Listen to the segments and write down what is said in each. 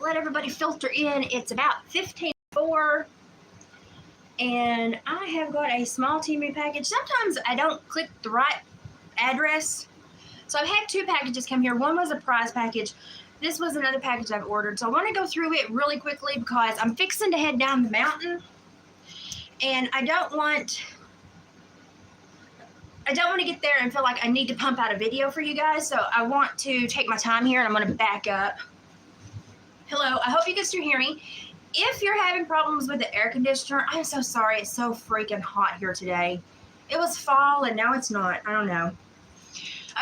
let everybody filter in. It's about 15:04. And I have got a small Temu package. Sometimes I don't click the right address. So I've had 2 packages come here. One was a prize package. This was another package I've ordered. So I want to go through it really quickly because I'm fixing to head down the mountain. And I don't want to get there and feel like I need to pump out a video for you guys. So I want to take my time here, and I'm going to back up. Hello, I hope you can still hear me. If you're having problems with the air conditioner, I'm so sorry. It's so freaking hot here today. It was fall and now it's not. I don't know.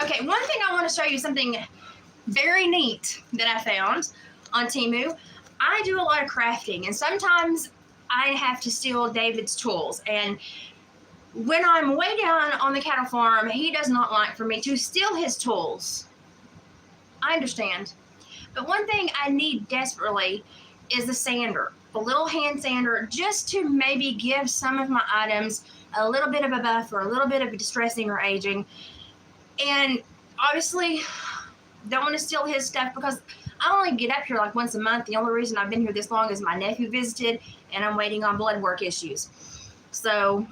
Okay, one thing I want to show you, something very neat that I found on Temu. I do a lot of crafting, and sometimes I have to steal David's tools. And when I'm way down on the cattle farm, he does not like for me to steal his tools. I understand. But one thing I need desperately is a sander, a little hand sander, just to maybe give some of my items a little bit of a buff or a little bit of distressing or aging. And obviously, don't want to steal his stuff because I only get up here like once a month. The only reason I've been here this long is my nephew visited, and I'm waiting on blood work issues. So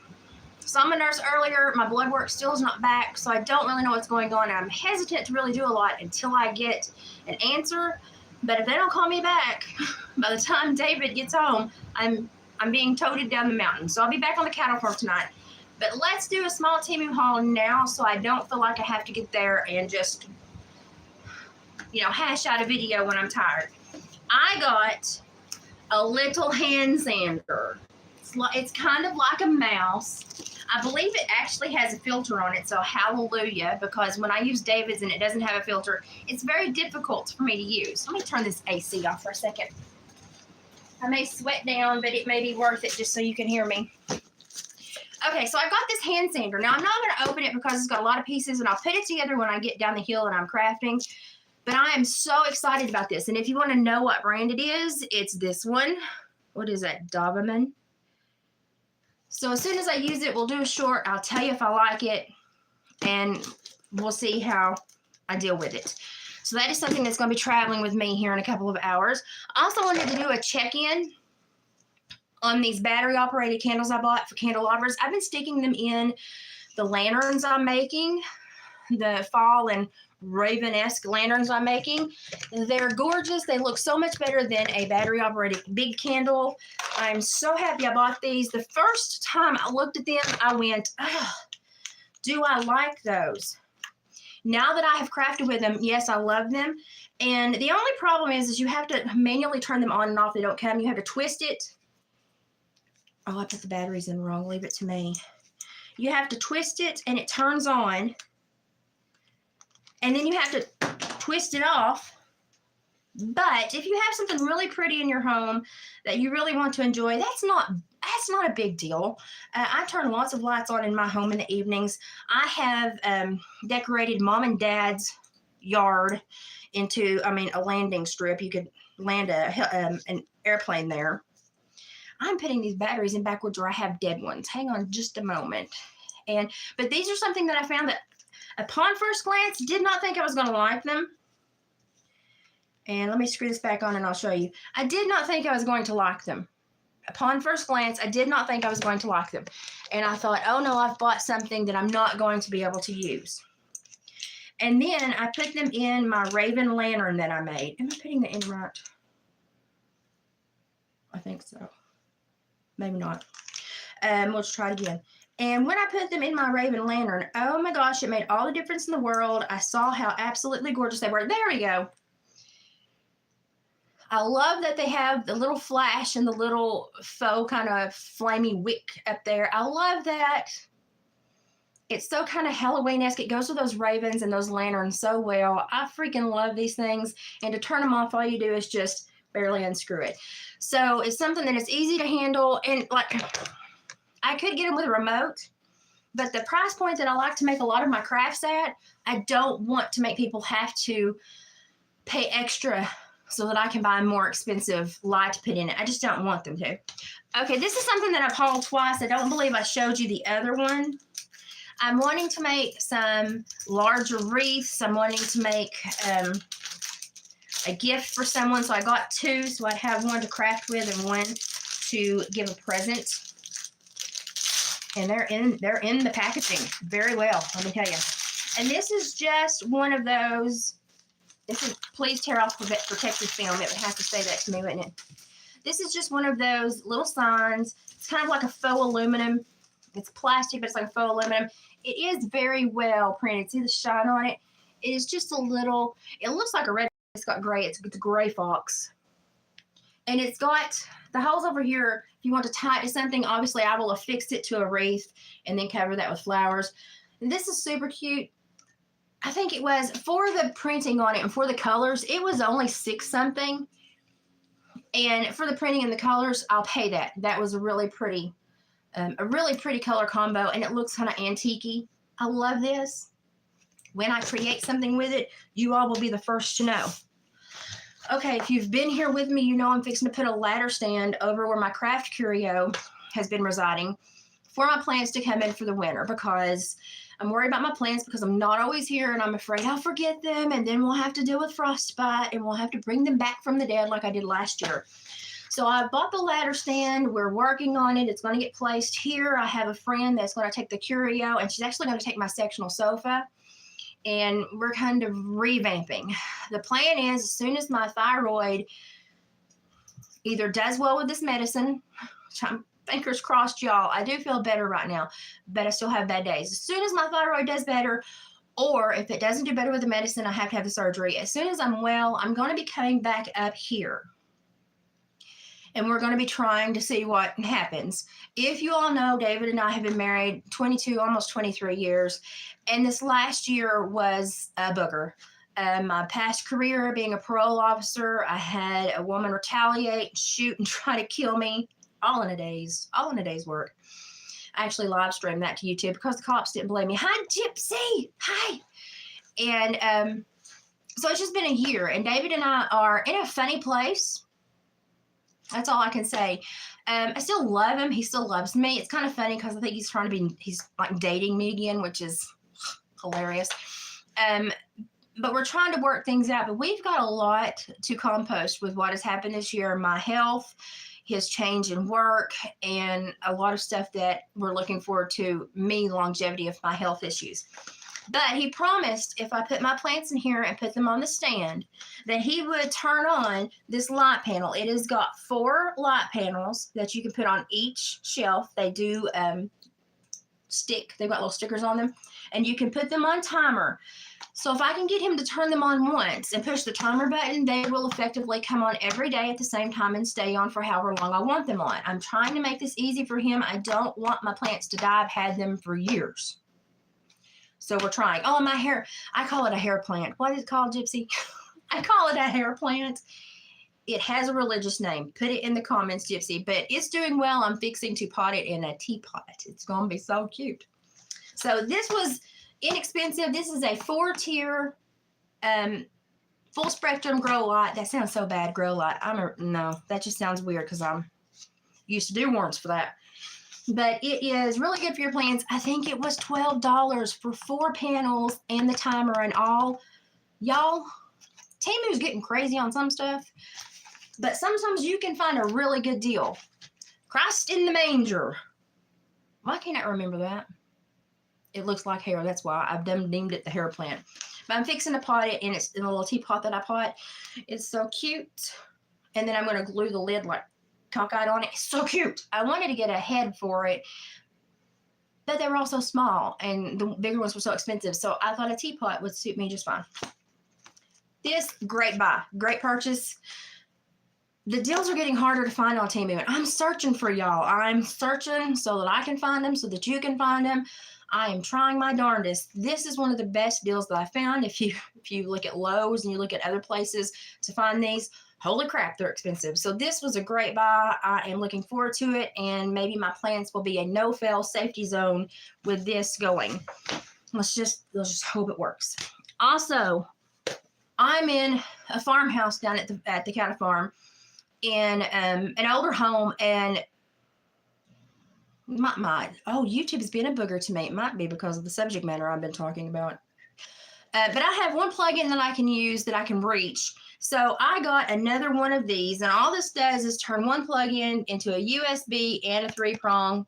saw my nurse earlier. My blood work still is not back, so I don't really know what's going on. I'm hesitant to really do a lot until I get an answer. But if they don't call me back by the time David gets home, I'm being toted down the mountain. So I'll be back on the cattle farm tonight. But let's do a small Temu haul now so I don't feel like I have to get there and just, hash out a video when I'm tired. I got a little hand sander. It's kind of like a mouse. I believe it actually has a filter on it, so hallelujah, because when I use David's and it doesn't have a filter, it's very difficult for me to use. Let me turn this AC off for a second. I may sweat down, but it may be worth it just so you can hear me. Okay, so I got this hand sander. Now, I'm not going to open it because it's got a lot of pieces, and I'll put it together when I get down the hill and I'm crafting. But I am so excited about this. And if you want to know what brand it is, it's this one. What is that? Doberman. So as soon as I use it, we'll do a short. I'll tell you if I like it, and we'll see how I deal with it. So that is something that's going to be traveling with me here in a couple of hours. I also wanted to do a check-in on these battery-operated candles I bought for candelabras. I've been sticking them in the lanterns I'm making, the fall and Raven-esque lanterns I'm making. They're gorgeous. They look so much better than a battery-operated big candle. I'm so happy I bought these. The first time I looked at them, I went, oh, do I like those? Now that I have crafted with them, yes, I love them. And the only problem is you have to manually turn them on and off. They don't come. You have to twist it. Oh, I put the batteries in wrong. Leave it to me. You have to twist it, and it turns on. And then you have to twist it off. But if you have something really pretty in your home that you really want to enjoy, that's not a big deal. I turn lots of lights on in my home in the evenings. I have decorated Mom and Dad's yard into, a landing strip. You could land an airplane there. I'm putting these batteries in backwards where I have dead ones. Hang on just a moment. But these are something that I found that upon first glance, did not think I was going to like them. And let me screw this back on and I'll show you. I did not think I was going to like them. Upon first glance, I did not think I was going to like them. And I thought, oh no, I've bought something that I'm not going to be able to use. And then I put them in my Raven lantern that I made. Am I putting the end right? I think so. Maybe not. We'll try it again. And when I put them in my Raven lantern, oh my gosh, it made all the difference in the world. I saw how absolutely gorgeous they were. There we go. I love that they have the little flash and the little faux kind of flamey wick up there. I love that. It's so kind of Halloween-esque. It goes with those ravens and those lanterns so well. I freaking love these things. And to turn them off, all you do is just barely unscrew it. So it's something that is easy to handle. And like, I could get them with a remote, but the price point that I like to make a lot of my crafts at, I don't want to make people have to pay extra so that I can buy a more expensive light to put in it. I just don't want them to. Okay, this is something that I've hauled twice. I don't believe I showed you the other one. I'm wanting to make some larger wreaths. I'm wanting to make a gift for someone. So I got 2. So I'd have one to craft with and one to give a present. And they're in the packaging very well, let me tell you. And this is just one of those. This is, please tear off the protective film. It would have to say that to me, wouldn't it? This is just one of those little signs. It's kind of like a faux aluminum. It's plastic, but it's like a faux aluminum. It is very well printed. See the shine on it? It is just a little, it looks like a red, it's got gray, it's a gray fox. And it's got the holes over here. If you want to tie it to something, obviously I will affix it to a wreath and then cover that with flowers. And this is super cute. I think it was, for the printing on it and for the colors, it was only $6 something. And for the printing and the colors, I'll pay that. That was a really pretty color combo, and it looks kind of antique-y. I love this. When I create something with it, you all will be the first to know. Okay, if you've been here with me, you know I'm fixing to put a ladder stand over where my craft curio has been residing for my plants to come in for the winter, because I'm worried about my plants because I'm not always here and I'm afraid I'll forget them, and then we'll have to deal with frostbite and we'll have to bring them back from the dead like I did last year. So I bought the ladder stand. We're working on it. It's going to get placed here. I have a friend that's going to take the curio, and she's actually going to take my sectional sofa, and we're kind of revamping. The plan is, as soon as my thyroid either does well with this medicine, which I'm fingers crossed, y'all, I do feel better right now, but I still have bad days. As soon as my thyroid does better, or if it doesn't do better with the medicine, I have to have the surgery. As soon as I'm well, I'm going to be coming back up here. And we're going to be trying to see what happens. If you all know, David and I have been married 22, almost 23 years. And this last year was a booger. My past career being a parole officer, I had a woman retaliate, shoot, and try to kill me all in a day's work. I actually live streamed that to YouTube because the cops didn't blame me. Hi, Gypsy. Hi. And so it's just been a year. And David and I are in a funny place. That's all I can say. I still love him. He still loves me. It's kind of funny because I think he's like dating me again, which is hilarious. But we're trying to work things out. But we've got a lot to compost with what has happened this year. My health, his change in work, and a lot of stuff that we're looking forward to, me, longevity of my health issues. But he promised if I put my plants in here and put them on the stand, that he would turn on this light panel. It has got 4 light panels that you can put on each shelf. They do stick. They've got little stickers on them. And you can put them on timer. So if I can get him to turn them on once and push the timer button, they will effectively come on every day at the same time and stay on for however long I want them on. I'm trying to make this easy for him. I don't want my plants to die. I've had them for years. So we're trying. Oh, my hair. I call it a hair plant. What is it called, Gypsy? I call it a hair plant. It has a religious name. Put it in the comments, Gypsy. But it's doing well. I'm fixing to pot it in a teapot. It's going to be so cute. So this was inexpensive. This is a 4-tier full spectrum grow light. That sounds so bad, grow light. No, that just sounds weird because I'm used to do warrants for that. But it is really good for your plants. I think it was $12 for 4 panels and the timer and all. Y'all, Temu's getting crazy on some stuff, but sometimes you can find a really good deal. Christ in the manger. Why can't I remember that? It looks like hair. That's why I've named it the hair plant. But I'm fixing to pot it, and it's in a little teapot that I pot. It's so cute. And then I'm going to glue the lid like cockeyed on it. It's so cute. I wanted to get a head for it, but they were all so small, and the bigger ones were so expensive. So I thought a teapot would suit me just fine. This, great buy. Great purchase. The deals are getting harder to find on Temu, and I'm searching for y'all. I'm searching so that I can find them, so that you can find them. I am trying my darndest. This is one of the best deals that I found. If you look at Lowe's and you look at other places to find these, holy crap, they're expensive. So this was a great buy. I am looking forward to it, and maybe my plants will be a no-fail safety zone with this going. Let's just hope it works. Also, I'm in a farmhouse down at the county farm in an older home, and YouTube has been a booger to me. It might be because of the subject matter I've been talking about. But I have one plugin that I can use that I can reach So I got another one of these, and all this does is turn one plug-in into a USB and a 3-prong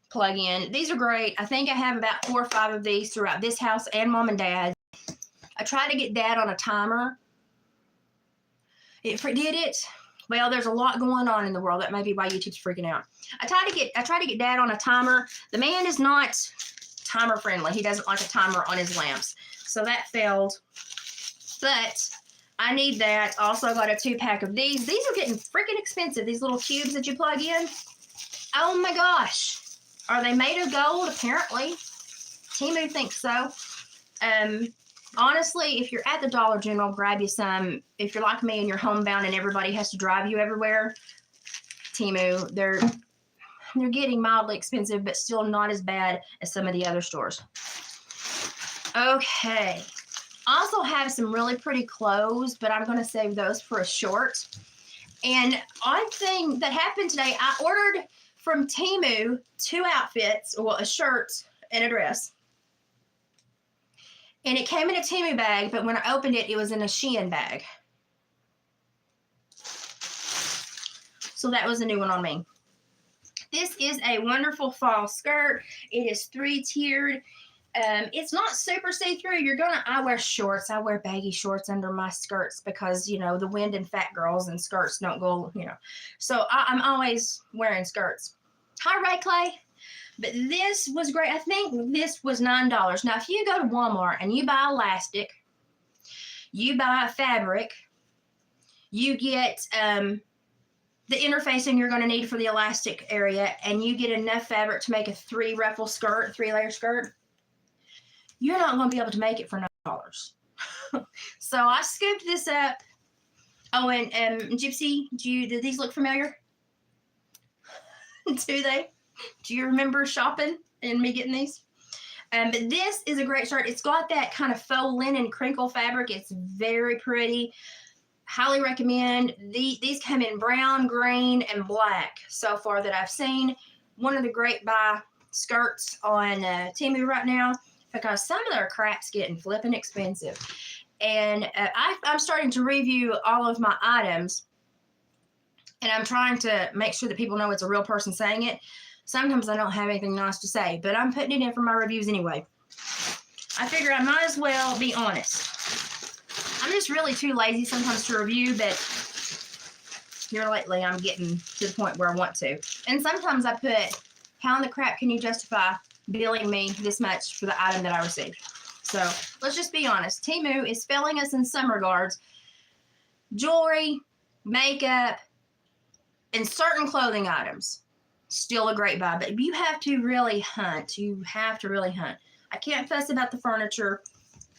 plug-in. These are great. I think I have about 4 or 5 of these throughout this house and mom and dad. I tried to get dad on a timer. It did it. Well, there's a lot going on in the world. That may be why YouTube's freaking out. I tried to get dad on a timer. The man is not timer friendly. He doesn't like a timer on his lamps. So that failed. But I need that. Also got a 2-pack of these. These are getting freaking expensive. These little cubes that you plug in. Oh my gosh. Are they made of gold? Apparently. Temu thinks so. Honestly, if you're at the Dollar General, grab you some. If you're like me and you're homebound and everybody has to drive you everywhere, Temu, they're getting mildly expensive, but still not as bad as some of the other stores. Okay. Also have some really pretty clothes, but I'm going to save those for a short. And odd thing that happened today, I ordered from Temu 2 outfits, well, a shirt and a dress. And it came in a Temu bag, but when I opened it, it was in a Shein bag. So that was a new one on me. This is a wonderful fall skirt. It is 3-tiered. It's not super see-through. I wear shorts. I wear baggy shorts under my skirts because, you know, the wind and fat girls and skirts don't go, you know. So I'm always wearing skirts. Hi, Ray Clay. But this was great. I think this was $9. Now, if you go to Walmart and you buy elastic, you buy fabric, you get the interfacing you're going to need for the elastic area, and you get enough fabric to make a 3-ruffle skirt, 3-layer skirt, you're not going to be able to make it for $9. So I scooped this up. Oh, and Gypsy, do these look familiar? Do they? Do you remember shopping and me getting these? But this is a great shirt. It's got that kind of faux linen crinkle fabric. It's very pretty. Highly recommend. These come in brown, green, and black so far that I've seen. One of the great buy skirts on Temu right now because some of their crap's getting flipping expensive. And I'm starting to review all of my items, and I'm trying to make sure that people know it's a real person saying it. Sometimes I don't have anything nice to say, but I'm putting it in for my reviews anyway. I figure I might as well be honest. I'm just really too lazy sometimes to review, but here lately I'm getting to the point where I want to. And sometimes I put, how in the crap can you justify billing me this much for the item that I received? So let's just be honest. Temu is failing us in some regards. Jewelry, makeup, and certain clothing items. Still a great buy, but you have to really hunt. You have to really hunt. I can't fuss about the furniture,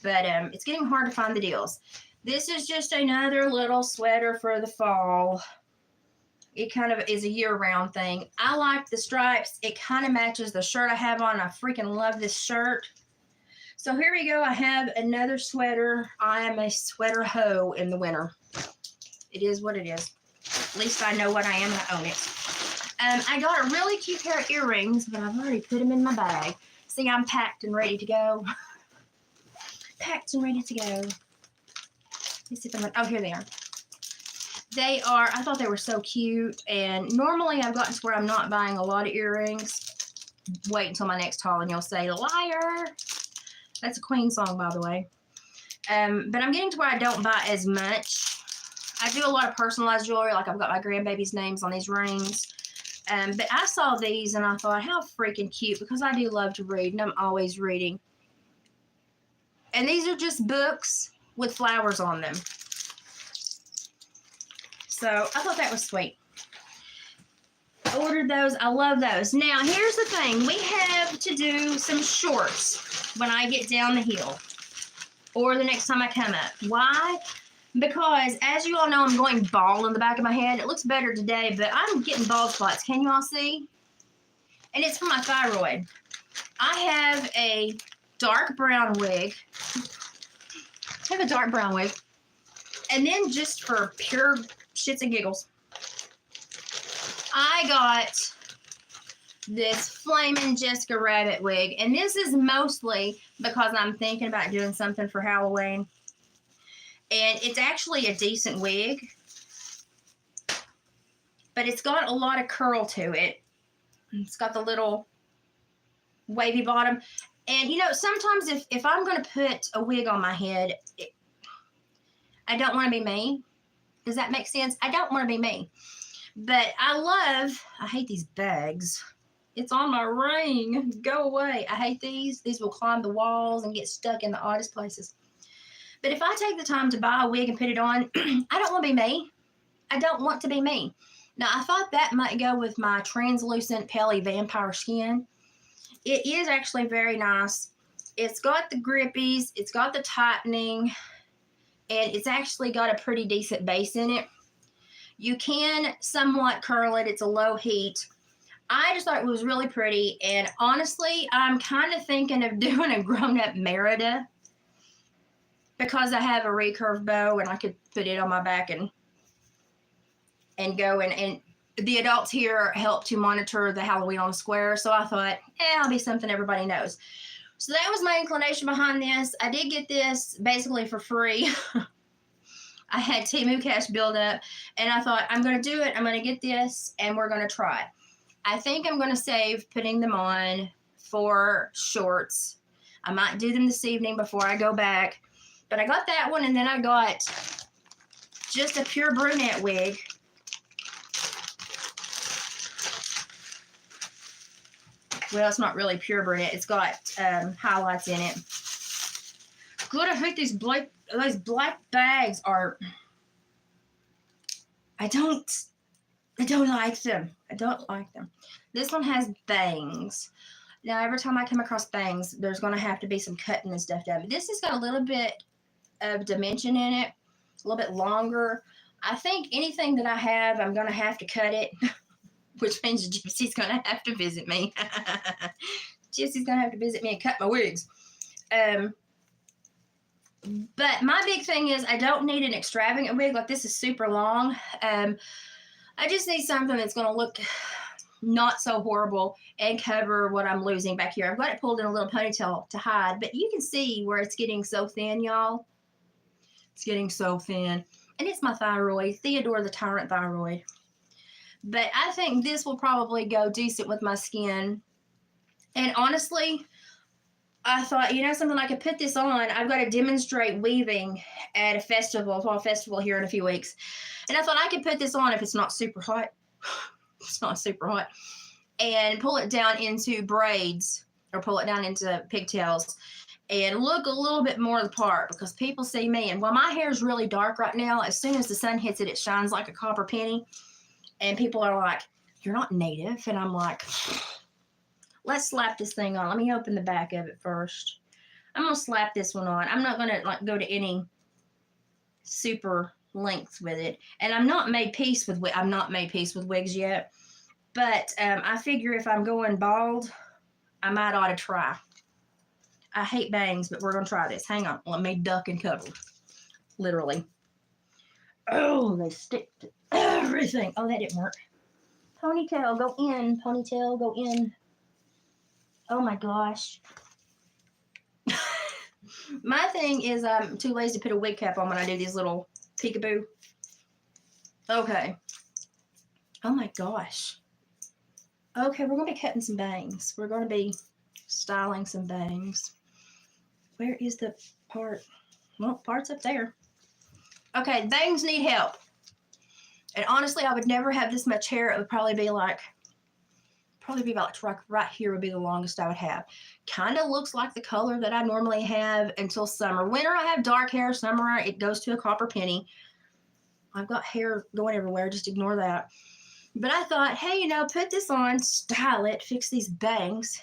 but it's getting hard to find the deals. This is just another little sweater for the fall. It kind of is a year-round thing. I like the stripes. It kind of matches the shirt I have on. I freaking love this shirt. So here we go. I have another sweater. I am a sweater hoe in the winter. It is what it is. At least I know what I am and I own it. I got a really cute pair of earrings, but I've already put them in my bag. See, I'm packed and ready to go. Packed and ready to go. Let's see if I'm, oh, here they are. They are, I thought they were so cute. And normally I've gotten to where I'm not buying a lot of earrings. Wait until my next haul and you'll say, liar. That's a Queen song, by the way. But I'm getting to where I don't buy as much. I do a lot of personalized jewelry. Like I've got my grandbaby's names on these rings. But I saw these and I thought, how freaking cute, because I do love to read and I'm always reading. And these are just books with flowers on them. So I thought that was sweet. I ordered those. I love those. Now, here's the thing. We have to do some shorts when I get down the hill or the next time I come up. Why? Because, as you all know, I'm going bald in the back of my head. It looks better today, but I'm getting bald spots. Can you all see? And it's for my thyroid. I have a dark brown wig. I have a dark brown wig. And then just for pure shits and giggles, I got this Flamin' Jessica Rabbit wig. And this is mostly because I'm thinking about doing something for Halloween. And it's actually a decent wig, but it's got a lot of curl to it. It's got the little wavy bottom. And, you know, sometimes if I'm going to put a wig on my head, I don't want to be me. Does that make sense? I don't want to be me. But I hate these bags. It's on my ring. Go away. I hate these. These will climb the walls and get stuck in the oddest places. But if I take the time to buy a wig and put it on, I don't want to be me. I don't want to be me. Now, I thought that might go with my translucent, paly vampire skin. It is actually very nice. It's got the grippies. It's got the tightening. And it's actually got a pretty decent base in it. You can somewhat curl it. It's a low heat. I just thought it was really pretty. And honestly, I'm kind of thinking of doing a grown-up Merida because I have a recurve bow and I could put it on my back and go. And the adults here help to monitor the Halloween on the Square. So I thought, it'll be something everybody knows. So that was my inclination behind this. I did get this basically for free. I had Temu cash build up, and I thought, I'm going to do it. I'm going to get this, and we're going to try it. I think I'm going to save putting them on for shorts. I might do them this evening before I go back. But I got that one, and then I got just a pure brunette wig. Well, it's not really pure brunette. It's got highlights in it. God, I hate these black bags are. I don't like them. I don't like them. This one has bangs. Now, every time I come across bangs, there's going to have to be some cutting and stuff done. But this has got a little bit of dimension in it, a little bit longer. I think anything that I have, I'm going to have to cut it. Which means Gypsy's going to have to visit me. Gypsy's going to have to visit me and cut my wigs. But my big thing is I don't need an extravagant wig. Like, this is super long. I just need something that's going to look not so horrible and cover what I'm losing back here. I've got it pulled in a little ponytail to hide. But you can see where it's getting so thin, y'all. It's getting so thin. And it's my thyroid. Theodore the Tyrant thyroid. But I think this will probably go decent with my skin. And honestly, I thought, you know something, I could put this on. I've got to demonstrate weaving at a festival, fall festival here in a few weeks. And I thought I could put this on if it's not super hot. It's not super hot. And pull it down into braids or pull it down into pigtails and look a little bit more the part because people see me. And while my hair is really dark right now, as soon as the sun hits it, it shines like a copper penny. And people are like, you're not native. And I'm like, let's slap this thing on. Let me open the back of it first. I'm going to slap this one on. I'm not going to go to any super lengths with it. And I'm not made peace with wigs yet. But I figure if I'm going bald, I might ought to try. I hate bangs, but we're going to try this. Hang on. Let me duck and cover. Literally. Oh, they stick to everything. Oh, that didn't work. Ponytail, go in. Ponytail, go in. Oh, my gosh. My thing is I'm too lazy to put a wig cap on when I do these little peekaboo. Okay. Oh, my gosh. Okay, we're going to be cutting some bangs. We're going to be styling some bangs. Where is the part? Well, part's up there. Okay, bangs need help. And honestly, I would never have this much hair. It would probably be about right here would be the longest I would have. Kind of looks like the color that I normally have until summer. Winter, I have dark hair. Summer, it goes to a copper penny. I've got hair going everywhere. Just ignore that. But I thought, hey, you know, put this on, style it, fix these bangs,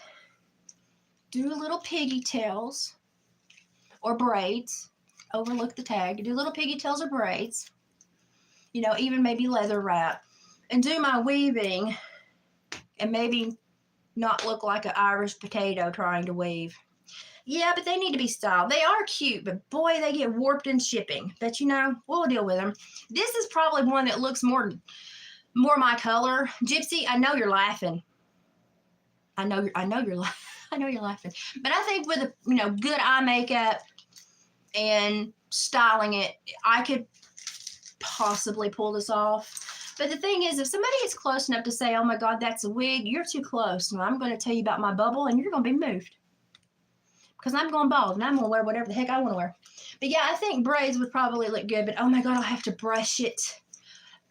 do little piggy tails or braids. Overlook the tag. Do little piggy tails or braids. You know, even maybe leather wrap. And do my weaving and maybe not look like an Irish potato trying to weave. Yeah, but they need to be styled. They are cute, but boy, they get warped in shipping. But, you know, we'll deal with them. This is probably one that looks more my color. Gypsy, I know you're laughing. I know you're laughing. But I think with a, you know, good eye makeup and styling it, I could possibly pull this off. But the thing is, if somebody is close enough to say, oh my God, that's a wig, you're too close. And I'm going to tell you about my bubble and you're going to be moved. Because I'm going bald and I'm going to wear whatever the heck I want to wear. But yeah, I think braids would probably look good. But oh my God, I'll have to brush it.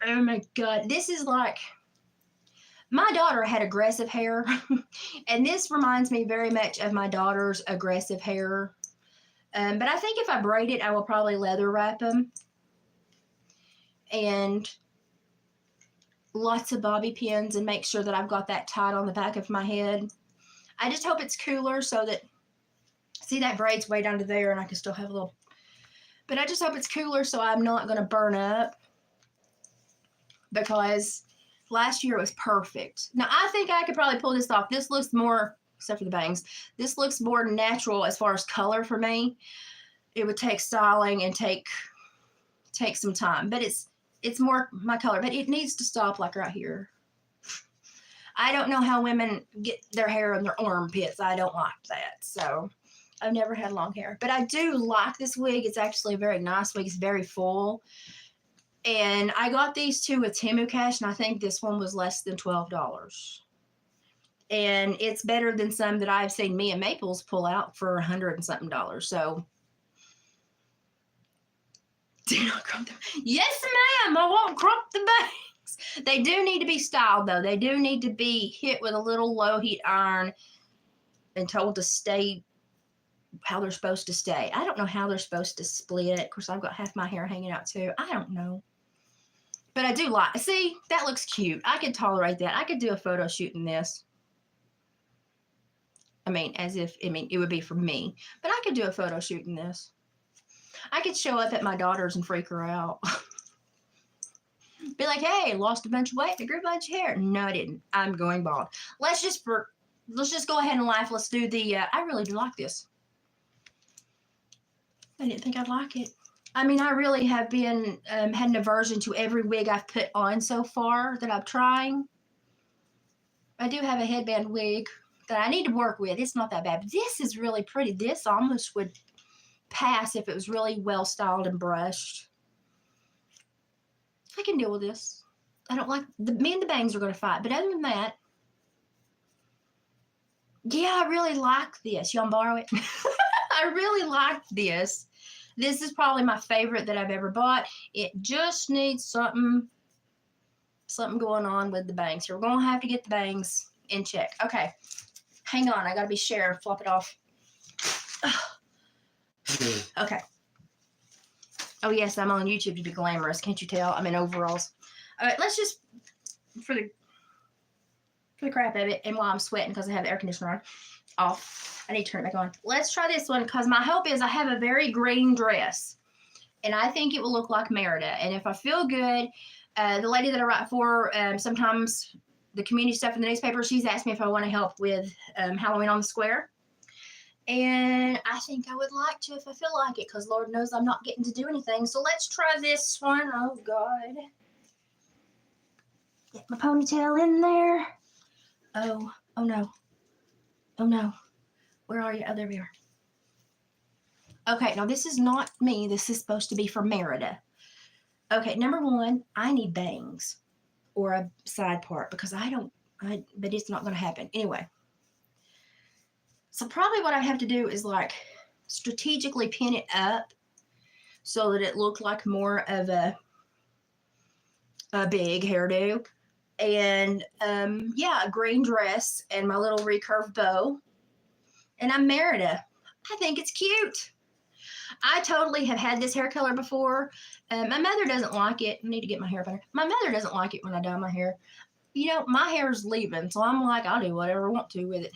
Oh my God. This is like, my daughter had aggressive hair. And this reminds me very much of my daughter's aggressive hair. But I think if I braid it, I will probably leather wrap them. And lots of bobby pins and make sure that I've got that tight on the back of my head. I just hope it's cooler so that, see that braid's way down to there and I can still have a little, but I just hope it's cooler so I'm not going to burn up, because last year it was perfect. Now I think I could probably pull this off. This looks more, except for the bangs, this looks more natural as far as color for me. It would take styling and take some time, but it's more my color, but it needs to stop like right here. I don't know how women get their hair in their armpits. I don't like that. So I've never had long hair, but I do like this wig. It's actually a very nice wig. It's very full. And I got these two with Temu cash, and I think this one was less than $12. And it's better than some that I've seen Mia Maples pull out for $100 and something. So do not crop them. Yes, ma'am. I won't crop the bangs. They do need to be styled, though. They do need to be hit with a little low heat iron and told to stay how they're supposed to stay. I don't know how they're supposed to split. Of course, I've got half my hair hanging out too. I don't know. But I do like, see, that looks cute. I could tolerate that. I could do a photo shoot in this. I mean, it would be for me. But I could do a photo shoot in this. I could show up at my daughter's and freak her out. Be like, hey, lost a bunch of weight and grew a bunch of hair. No, I didn't. I'm going bald. Let's just go ahead and laugh. Let's do the, I really do like this. I didn't think I'd like it. I mean, I really have been, had an aversion to every wig I've put on so far that I'm trying. I do have a headband wig that I need to work with. It's not that bad, but this is really pretty. This almost would pass if it was really well styled and brushed. I can deal with this. I don't like, me and the bangs are going to fight, but other than that, yeah, I really like this. You want to borrow it? I really like this. This is probably my favorite that I've ever bought. It just needs something going on with the bangs. So we're going to have to get the bangs in check. Okay. Hang on. I got to be Cher. Flop it off. Okay. Oh, yes. I'm on YouTube to be glamorous. Can't you tell? I'm in overalls. All right. Let's just, for the crap of it, and while I'm sweating because I have the air conditioner on, off. I need to turn it back on. Let's try this one because my hope is I have a very green dress. And I think it will look like Merida. And if I feel good, the lady that I write for, sometimes the community stuff in the newspaper, she's asked me if I want to help with Halloween on the Square. And I think I would like to if I feel like it, because Lord knows I'm not getting to do anything. So let's try this one. Oh, God. Get my ponytail in there. Oh no. Oh, no. Where are you? Oh, there we are. Okay, now this is not me. This is supposed to be for Merida. Okay, number one, I need bangs or a side part because but it's not going to happen. Anyway. So probably what I have to do is like strategically pin it up so that it looked like more of a big hairdo. And yeah, a green dress and my little recurve bow. And I'm Merida. I think it's cute. I totally have had this hair color before. My mother doesn't like it. I need to get my hair better. My mother doesn't like it when I dye my hair. You know, my hair is leaving, so I'm like, I'll do whatever I want to with it.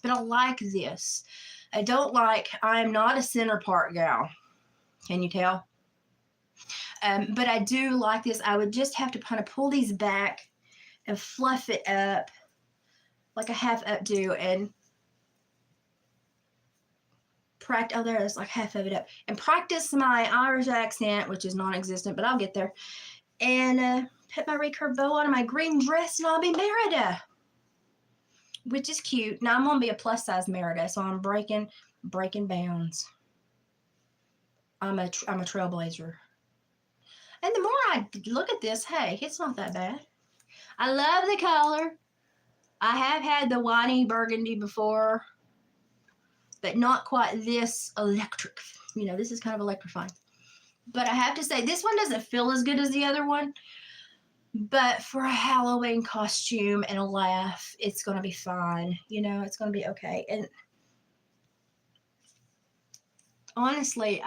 But I like this. I'm not a center part gal. Can you tell? But I do like this. I would just have to kind of pull these back and fluff it up like a half updo and practice. Oh, there's like half of it up. And practice my Irish accent, which is non-existent, but I'll get there. And put my recurve bow on my green dress and I'll be Merida. Which is cute. Now I'm going to be a plus size Merida, so I'm breaking bounds. I'm a trailblazer. And the more I look at this, hey, it's not that bad. I love the color. I have had the winey burgundy before, but not quite this electric. You know, this is kind of electrifying. But I have to say, this one doesn't feel as good as the other one. But for a Halloween costume and a laugh, it's going to be fine. You know, it's going to be okay. And honestly,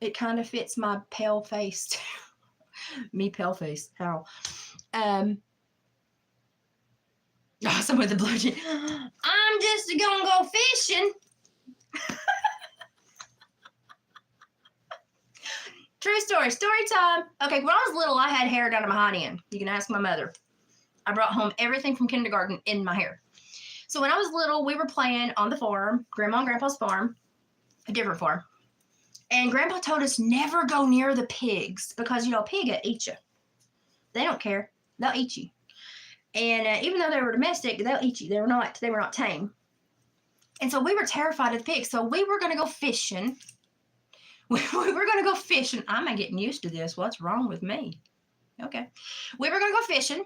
it kind of fits my pale face. Me pale face. How? Someone with the blue jean. I'm just gonna go fishing. True story. Story time. Okay, when I was little, I had hair down to my hind end. You can ask my mother. I brought home everything from kindergarten in my hair. So when I was little, we were playing on the farm, Grandma and Grandpa's farm, a different farm. And Grandpa told us never go near the pigs because, you know, a pig will eat you. They don't care. They'll eat you. And even though they were domestic, they'll eat you. They were not tame. And so we were terrified of the pigs. So we were going to go fishing. We were going to go fishing. I'm not getting used to this. What's wrong with me? Okay. We were going to go fishing.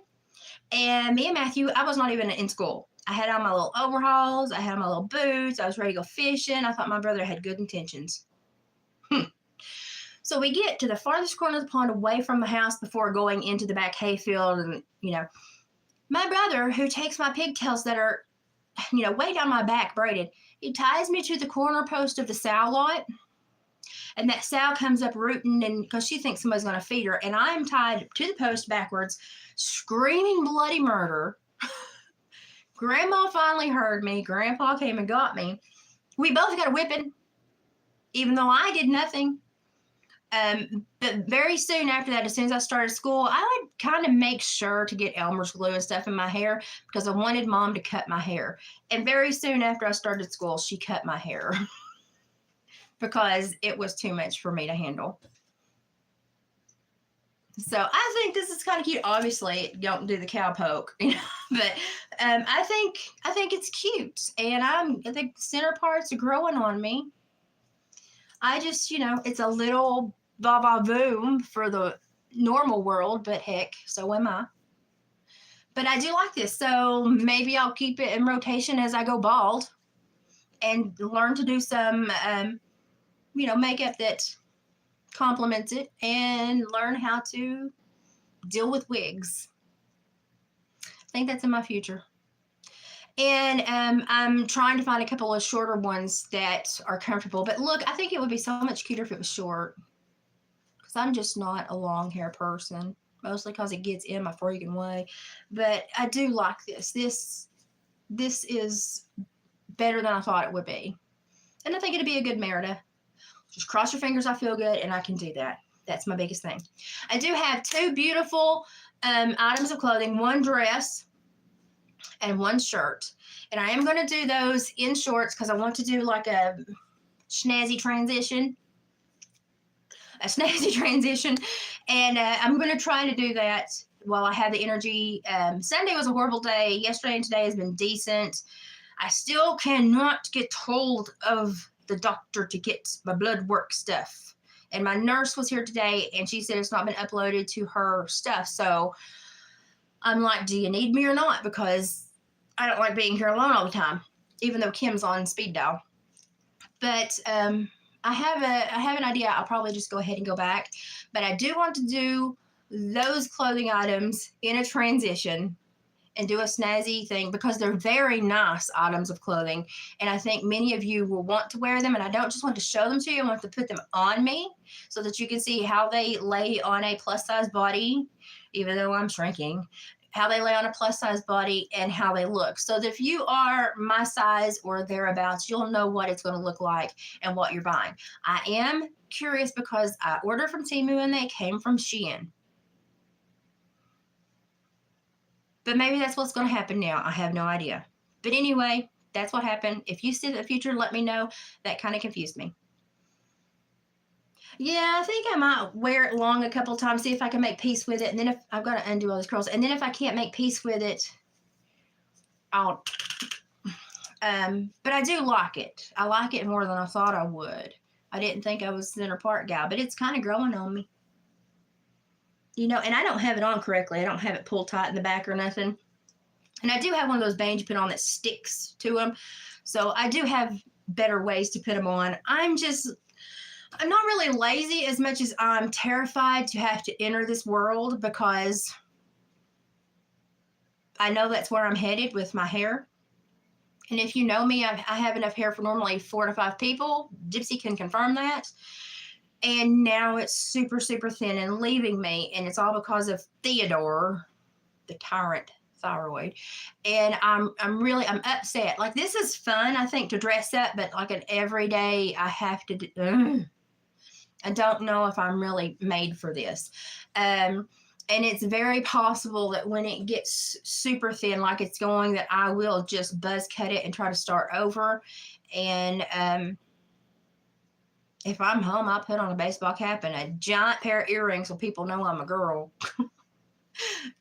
And me and Matthew, I was not even in school. I had on my little overalls. I had on my little boots. I was ready to go fishing. I thought my brother had good intentions. So we get to the farthest corner of the pond away from the house before going into the back hayfield. And, you know, my brother, who takes my pigtails that are, you know, way down my back braided, he ties me to the corner post of the sow lot. And that sow comes up rooting, and because she thinks somebody's going to feed her. And I'm tied to the post backwards, screaming bloody murder. Grandma finally heard me. Grandpa came and got me. We both got a whipping, even though I did nothing. But very soon after that, as soon as I started school, I would kind of make sure to get Elmer's glue and stuff in my hair because I wanted Mom to cut my hair. And very soon after I started school, she cut my hair because it was too much for me to handle. So I think this is kind of cute. Obviously, don't do the cowpoke, you know, but I think it's cute, and I think the center parts are growing on me. I just, you know, it's a little ba-ba-boom for the normal world, but heck, so am I. But I do like this, so maybe I'll keep it in rotation as I go bald and learn to do some, you know, makeup that complements it and learn how to deal with wigs. I think that's in my future. And I'm trying to find a couple of shorter ones that are comfortable. But look, I think it would be so much cuter if it was short. Because I'm just not a long hair person. Mostly because it gets in my freaking way. But I do like this. This is better than I thought it would be. And I think it'd be a good Merida. Just cross your fingers, I feel good, and I can do that. That's my biggest thing. I do have two beautiful items of clothing. One dress and one shirt. And I am going to do those in shorts because I want to do like a snazzy transition. And I'm going to try to do that while I have the energy. Sunday was a horrible day. Yesterday and today has been decent. I still cannot get hold of the doctor to get my blood work stuff. And my nurse was here today and she said it's not been uploaded to her stuff. So I'm like, do you need me or not? Because I don't like being here alone all the time, even though Kim's on speed dial. But I have an idea. I'll probably just go ahead and go back. But I do want to do those clothing items in a transition and do a snazzy thing because they're very nice items of clothing. And I think many of you will want to wear them. And I don't just want to show them to you. I want to put them on me so that you can see how they lay on a plus size body, even though I'm shrinking, how they lay on a plus size body and how they look. So that if you are my size or thereabouts, you'll know what it's going to look like and what you're buying. I am curious because I ordered from Temu and they came from Shein. But maybe that's what's going to happen now. I have no idea. But anyway, that's what happened. If you see the future, let me know. That kind of confused me. Yeah, I think I might wear it long a couple times, see if I can make peace with it. And then if I've got to undo all these curls. And then if I can't make peace with it, I'll... but I do like it. I like it more than I thought I would. I didn't think I was center part gal, but it's kind of growing on me. You know, and I don't have it on correctly. I don't have it pulled tight in the back or nothing. And I do have one of those bands you put on that sticks to them. So I do have better ways to put them on. I'm not really lazy as much as I'm terrified to have to enter this world, because I know that's where I'm headed with my hair. And if you know me, I have enough hair for normally 4 to 5 people. Gypsy can confirm that. And now it's super, super thin and leaving me. And it's all because of Theodore, the tyrant thyroid. And I'm upset. Like, this is fun, I think, to dress up, but like an everyday, I have to do, I don't know if I'm really made for this. And it's very possible that when it gets super thin, like it's going, that I will just buzz cut it and try to start over. And if I'm home, I'll put on a baseball cap and a giant pair of earrings so people know I'm a girl.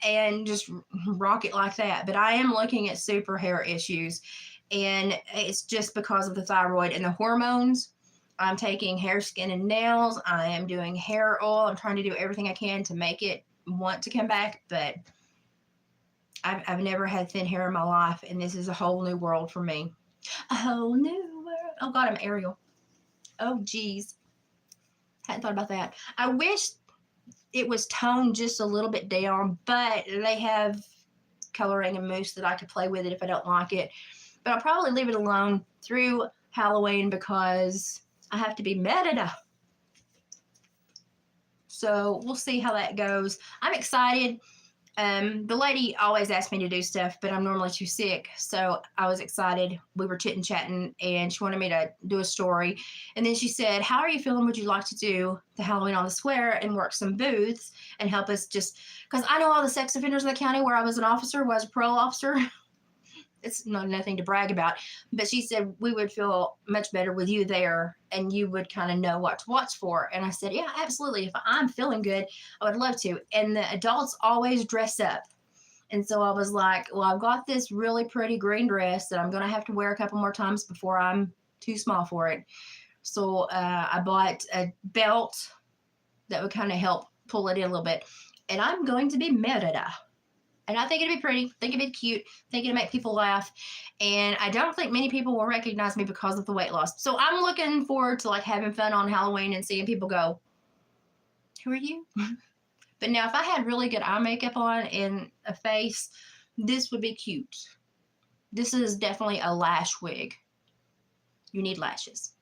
And just rock it like that. But I am looking at super hair issues, and it's just because of the thyroid and the hormones. I'm taking hair, skin, and nails. I am doing hair oil. I'm trying to do everything I can to make it want to come back, but I've never had thin hair in my life, and this is a whole new world for me. A whole new world. Oh God, I'm Ariel. Oh geez, hadn't thought about that. I wish it was toned just a little bit down, but they have coloring and mousse that I could play with it if I don't like it. But I'll probably leave it alone through Halloween, because I have to be Merida. So we'll see how that goes. I'm excited. The lady always asks me to do stuff, but I'm normally too sick. So I was excited. We were chit-chatting, and she wanted me to do a story. And then she said, how are you feeling? Would you like to do the Halloween on the Square and work some booths and help us, just because I know all the sex offenders in the county where I was an officer, was a parole officer. It's nothing to brag about, but she said we would feel much better with you there, and you would kind of know what to watch for. And I said, yeah, absolutely. If I'm feeling good, I would love to. And the adults always dress up. And so I was like, well, I've got this really pretty green dress that I'm going to have to wear a couple more times before I'm too small for it. So I bought a belt that would kind of help pull it in a little bit. And I'm going to be Merida. And I think it'd be pretty, think it'd be cute, think it'd make people laugh. And I don't think many people will recognize me because of the weight loss. So I'm looking forward to like having fun on Halloween and seeing people go, who are you? But now if I had really good eye makeup on and a face, this would be cute. This is definitely a lash wig. You need lashes.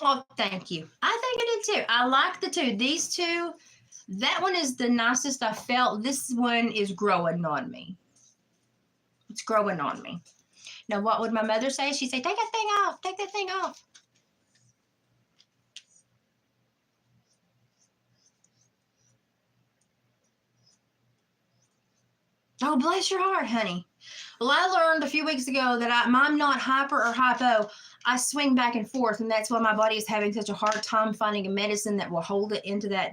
Oh, thank you. I think I did too. I like the two. These two. That one is the nicest I felt. This one is growing on me. It's growing on me. Now, what would my mother say? She'd say, take that thing off. Take that thing off. Oh, bless your heart, honey. Well, I learned a few weeks ago that I'm not hyper or hypo. I swing back and forth, and that's why my body is having such a hard time finding a medicine that will hold it into that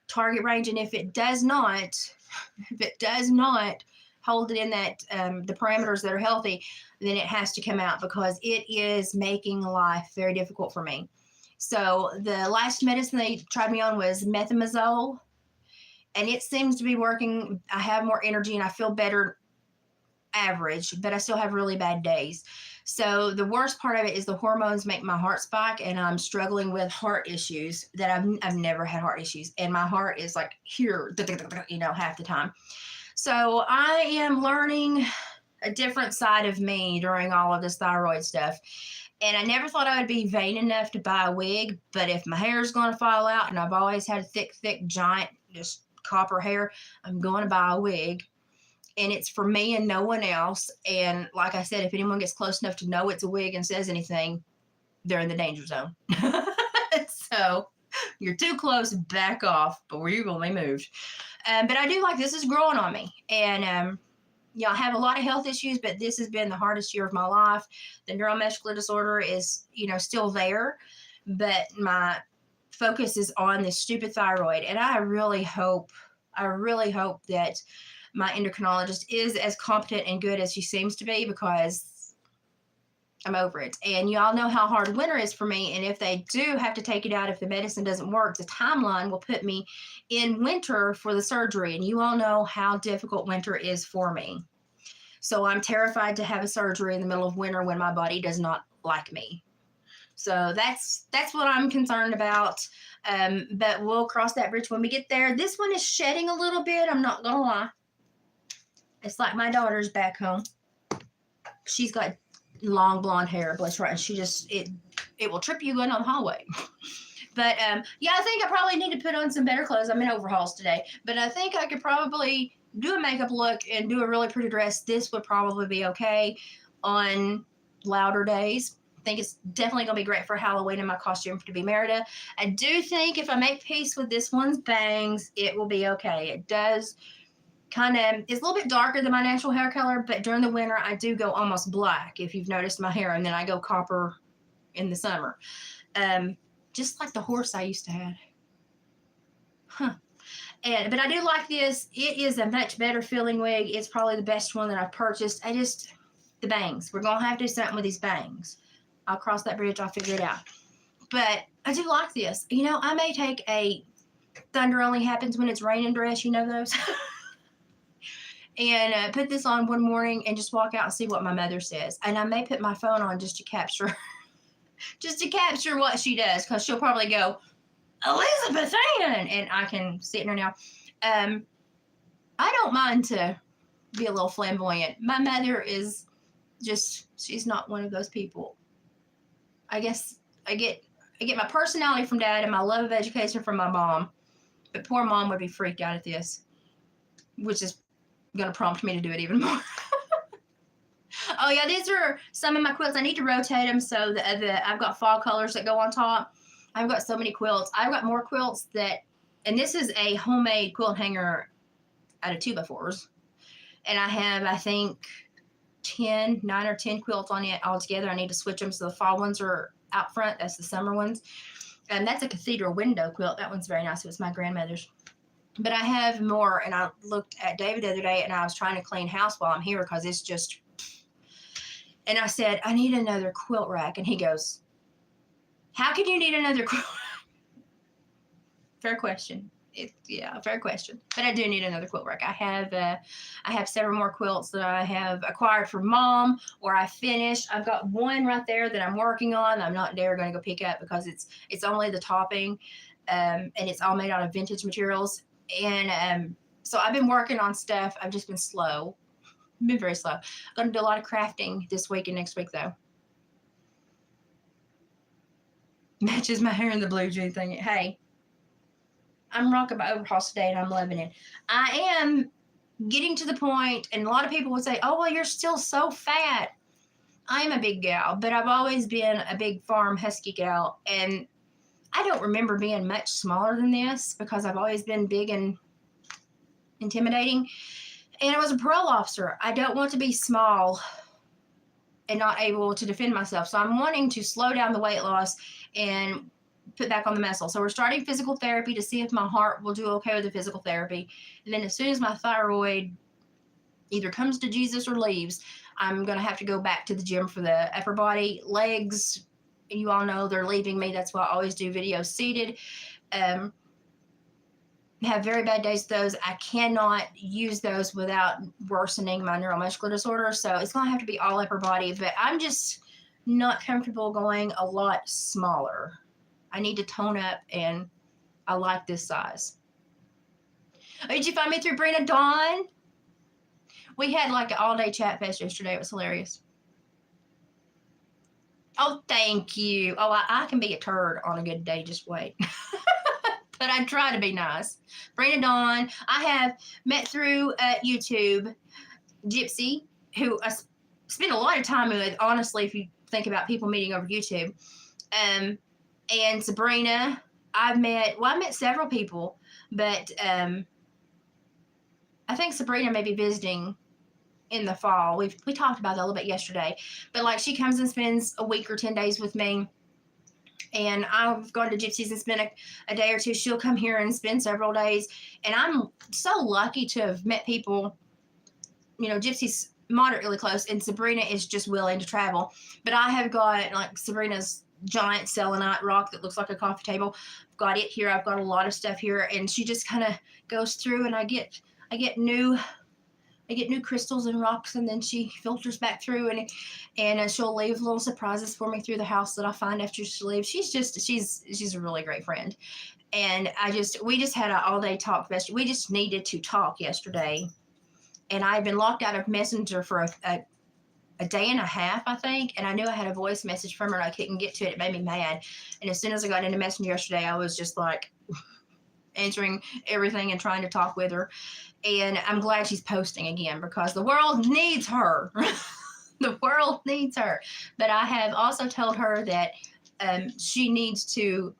target range. And if it does not hold it in that the parameters that are healthy, then it has to come out, because it is making life very difficult for me. So the last medicine they tried me on was methimazole, and it seems to be working. I have more energy and I feel better average, but I still have really bad days. So the worst part of it is the hormones make my heart spike, and I'm struggling with heart issues that I've never had heart issues. And my heart is like here, you know, half the time. So I am learning a different side of me during all of this thyroid stuff. And I never thought I would be vain enough to buy a wig, but if my hair is going to fall out, and I've always had thick, giant, just copper hair, I'm going to buy a wig. And it's for me and no one else. And like I said, if anyone gets close enough to know it's a wig and says anything, they're in the danger zone. So you're too close, back off, but we're going to be moved. But I do like this is growing on me. And yeah, I have a lot of health issues, but this has been the hardest year of my life. The neuromuscular disorder is, you know, still there, but my focus is on this stupid thyroid. And I really hope that my endocrinologist is as competent and good as she seems to be, because I'm over it. And you all know how hard winter is for me. And if they do have to take it out, if the medicine doesn't work, the timeline will put me in winter for the surgery. And you all know how difficult winter is for me. So I'm terrified to have a surgery in the middle of winter when my body does not like me. So that's what I'm concerned about. But we'll cross that bridge when we get there. This one is shedding a little bit. I'm not going to lie. It's like my daughter's back home. She's got long blonde hair, bless her, and she just, it will trip you going on the hallway. But yeah, I think I probably need to put on some better clothes. I'm in overalls today, but I think I could probably do a makeup look and do a really pretty dress. This would probably be okay on louder days. I think it's definitely going to be great for Halloween in my costume to be Merida. I do think if I make peace with this one's bangs, it will be okay. It does kind of, it's a little bit darker than my natural hair color, but during the winter, I do go almost black, if you've noticed my hair, and then I go copper in the summer. Just like the horse I used to have. Huh. But I do like this. It is a much better feeling wig. It's probably the best one that I've purchased. The bangs. We're going to have to do something with these bangs. I'll cross that bridge. I'll figure it out. But I do like this. You know, I may take a Thunder Only Happens When It's Raining dress. You know those? And put this on one morning and just walk out and see what my mother says. And I may put my phone on just to capture what she does, because she'll probably go, Elizabeth Ann, and I can see it in her now. I don't mind to be a little flamboyant. My mother is just, she's not one of those people. I guess I get my personality from Dad and my love of education from my mom, but poor Mom would be freaked out at this, which is going to prompt me to do it even more. Oh yeah, these are some of my quilts. I need to rotate them so that I've got fall colors that go on top. I've got so many quilts. I've got more quilts and this is a homemade quilt hanger out of 2x4s. And I have, I think, 9 or 10 quilts on it altogether. I need to switch them so the fall ones are out front. That's the summer ones. And that's a cathedral window quilt. That one's very nice. It was my grandmother's. But I have more, and I looked at David the other day, and I was trying to clean house while I'm here because it's just, and I said, I need another quilt rack. And he goes, how can you need another quilt rack? Fair question. Fair question. But I do need another quilt rack. I have several more quilts that I have acquired from Mom, or I finished. I've got one right there that I'm working on. I'm not dare going to go pick up because it's only the topping, and it's all made out of vintage materials. And so I've been working on stuff. I've just been slow. I've been very slow. I'm going to do a lot of crafting this week and next week, though. Matches my hair in the blue jean thing. Hey, I'm rocking my overalls today, and I'm loving it. I am getting to the point, and a lot of people would say, oh, well, you're still so fat. I'm a big gal, but I've always been a big farm husky gal, and I don't remember being much smaller than this because I've always been big and intimidating. And I was a parole officer. I don't want to be small and not able to defend myself. So I'm wanting to slow down the weight loss and put back on the muscle. So we're starting physical therapy to see if my heart will do okay with the physical therapy. And then as soon as my thyroid either comes to Jesus or leaves, I'm going to have to go back to the gym for the upper body. Legs, you all know they're leaving me. That's why I always do videos seated. Have very bad days with those. I cannot use those without worsening my neuromuscular disorder. So it's going to have to be all upper body. But I'm just not comfortable going a lot smaller. I need to tone up, and I like this size. Oh, did you find me through Brina Dawn? We had like an all-day chat fest yesterday. It was hilarious. Oh, thank you. Oh, I can be a turd on a good day. Just wait. But I try to be nice. Brina Dawn. I have met through YouTube Gypsy, who I spend a lot of time with, honestly, if you think about people meeting over YouTube. And Sabrina. I met several people, but I think Sabrina may be visiting in the fall. We talked about that a little bit yesterday. But like, she comes and spends a week or 10 days with me. And I've gone to Gypsy's and spent a day or two. She'll come here and spend several days. And I'm so lucky to have met people. You know, Gypsy's moderately close, and Sabrina is just willing to travel. But I have got like Sabrina's giant selenite rock that looks like a coffee table. I've got it here. I've got a lot of stuff here, and she just kind of goes through, and I get new crystals and rocks, and then she filters back through, and she'll leave little surprises for me through the house that I find after she leaves. She's a really great friend, and we just had an all day talk. We just needed to talk yesterday, and I had been locked out of Messenger for a day and a half, I think, and I knew I had a voice message from her, and I couldn't get to it. It made me mad, and as soon as I got into Messenger yesterday, I was just like answering everything and trying to talk with her. And I'm glad she's posting again because the world needs her. The world needs her. But I have also told her that she needs to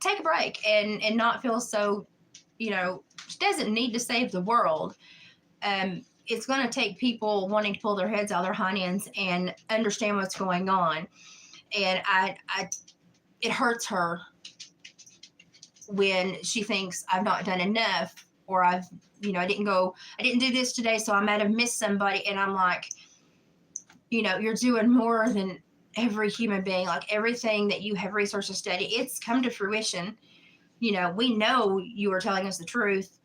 take a break and not feel so, she doesn't need to save the world. It's going to take people wanting to pull their heads out of their hind ends and understand what's going on. And it hurts her when she thinks I've not done enough, or I didn't do this today, so I might have missed somebody. And I'm like, you're doing more than every human being. Like everything that you have researched and studied, it's come to fruition. We know you are telling us the truth.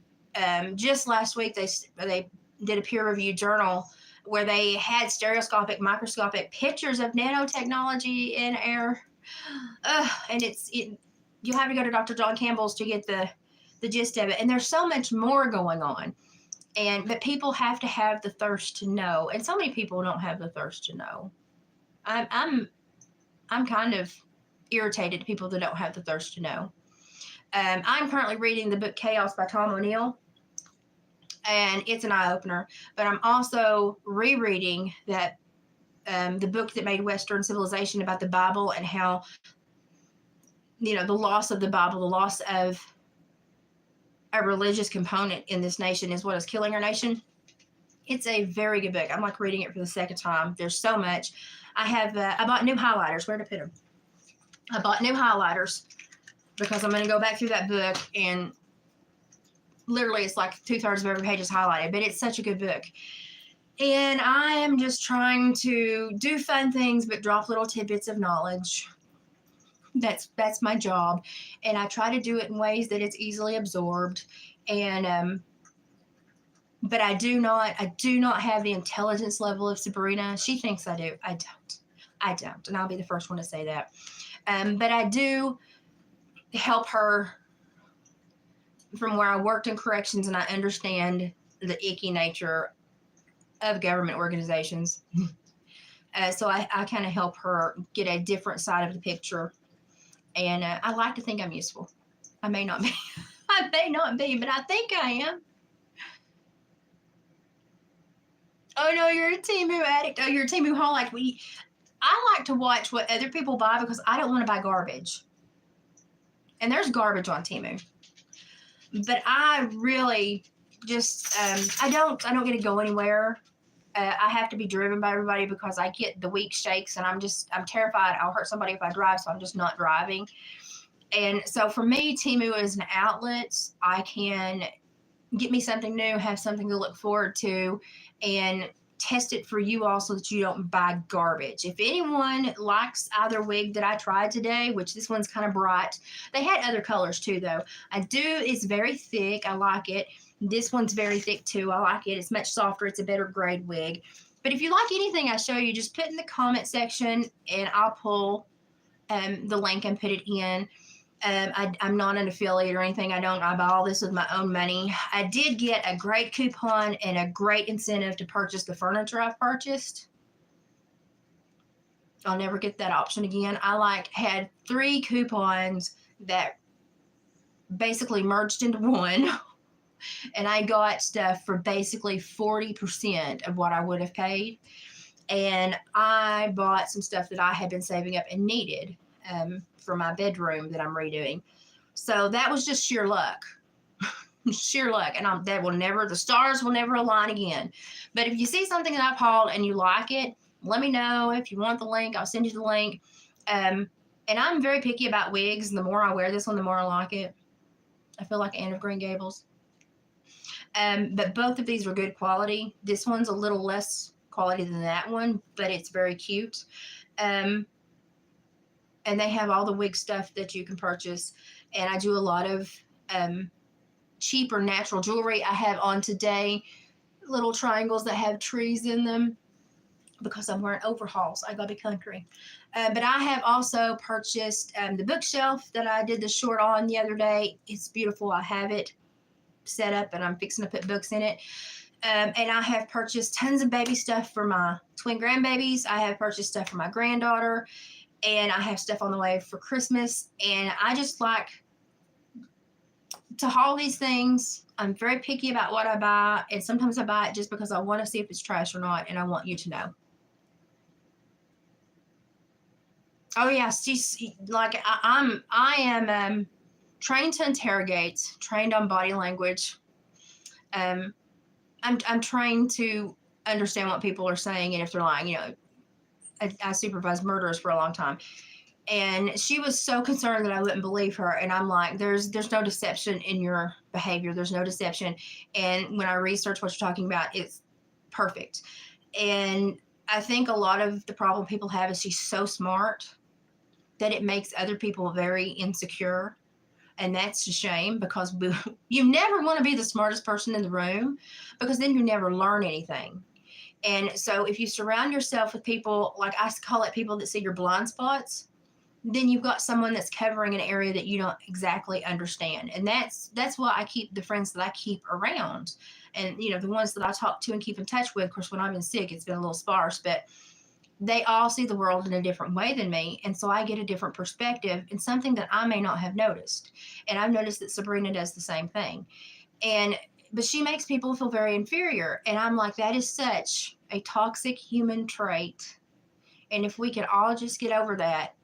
Just last week, they did a peer-reviewed journal where they had stereoscopic, microscopic pictures of nanotechnology in air. And you have to go to Dr. John Campbell's to get the gist of it. And there's so much more going on. But people have to have the thirst to know. And so many people don't have the thirst to know. I'm kind of irritated at people that don't have the thirst to know. I'm currently reading the book Chaos by Tom O'Neill, and it's an eye-opener. But I'm also rereading that the book that made Western civilization about the Bible, and how the loss of the Bible, the loss of a religious component in this nation is what is killing our nation. It's a very good book. I'm like reading it for the second time. There's so much. I bought new highlighters. Where to put them? I bought new highlighters because I'm going to go back through that book, and literally it's like 2/3 of every page is highlighted, but it's such a good book. And I am just trying to do fun things, but drop little tidbits of knowledge. That's my job. And I try to do it in ways that it's easily absorbed. And, but I do not have the intelligence level of Sabrina. She thinks I do. I don't. And I'll be the first one to say that. But I do help her from where I worked in corrections, and I understand the icky nature of government organizations. So I kind of help her get a different side of the picture. And I like to think I'm useful. I may not be. I may not be, but I think I am. Oh, no, you're a Temu addict. Oh, you're a Temu haul addict. I like to watch what other people buy because I don't want to buy garbage. And there's garbage on Temu. But I really just, I don't get to go anywhere. I have to be driven by everybody because I get the weak shakes, and I'm terrified I'll hurt somebody if I drive, so I'm just not driving. And so for me, Temu is an outlet. I can get me something new, have something to look forward to, and test it for you all so that you don't buy garbage. If anyone likes either wig that I tried today, which this one's kind of bright, they had other colors too though. It's very thick. I like it. This one's very thick too. I like it. It's much softer. It's a better grade wig. But if you like anything I show you, just put in the comment section and I'll pull the link and put it in. I'm not an affiliate or anything. I buy all this with my own money. I did get a great coupon and a great incentive to purchase the furniture I've purchased. I'll never get that option again. I had 3 coupons that basically merged into one. And I got stuff for basically 40% of what I would have paid. And I bought some stuff that I had been saving up and needed for my bedroom that I'm redoing. So that was just sheer luck. Sheer luck. And the stars will never align again. But if you see something that I've hauled and you like it, let me know. If you want the link, I'll send you the link. And I'm very picky about wigs. And the more I wear this one, the more I like it. I feel like Anne of Green Gables. But both of these are good quality. This one's a little less quality than that one, but it's very cute. Um, and they have all the wig stuff that you can purchase. And I do a lot of cheap or natural jewelry. I have on today little triangles that have trees in them because I'm wearing overalls. I gotta be country. But I have also purchased the bookshelf that I did the short on the other day. It's beautiful. I have it set up and I'm fixing to put books in it. And I have purchased tons of baby stuff for my twin grandbabies. I have purchased stuff for my granddaughter, and I have stuff on the way for Christmas. And I just like to haul these things. I'm very picky about what I buy, and sometimes I buy it just because I want to see if it's trash or not, and I want you to know. Oh yeah, she's like I am trained to interrogate, trained on body language. I'm trained to understand what people are saying and if they're lying. I supervised murderers for a long time, and she was so concerned that I wouldn't believe her. And I'm like, there's no deception in your behavior. There's no deception. And when I research what you're talking about, it's perfect. And I think a lot of the problem people have is she's so smart that it makes other people very insecure. And that's a shame because you never want to be the smartest person in the room because then you never learn anything. And so if you surround yourself with people, like I call it people that see your blind spots, then you've got someone that's covering an area that you don't exactly understand. And that's why I keep the friends that I keep around. And, the ones that I talk to and keep in touch with, of course, when I've been sick, it's been a little sparse, but they all see the world in a different way than me. And so I get a different perspective and something that I may not have noticed. And I've noticed that Sabrina does the same thing. But she makes people feel very inferior. And I'm like, that is such a toxic human trait. And if we could all just get over that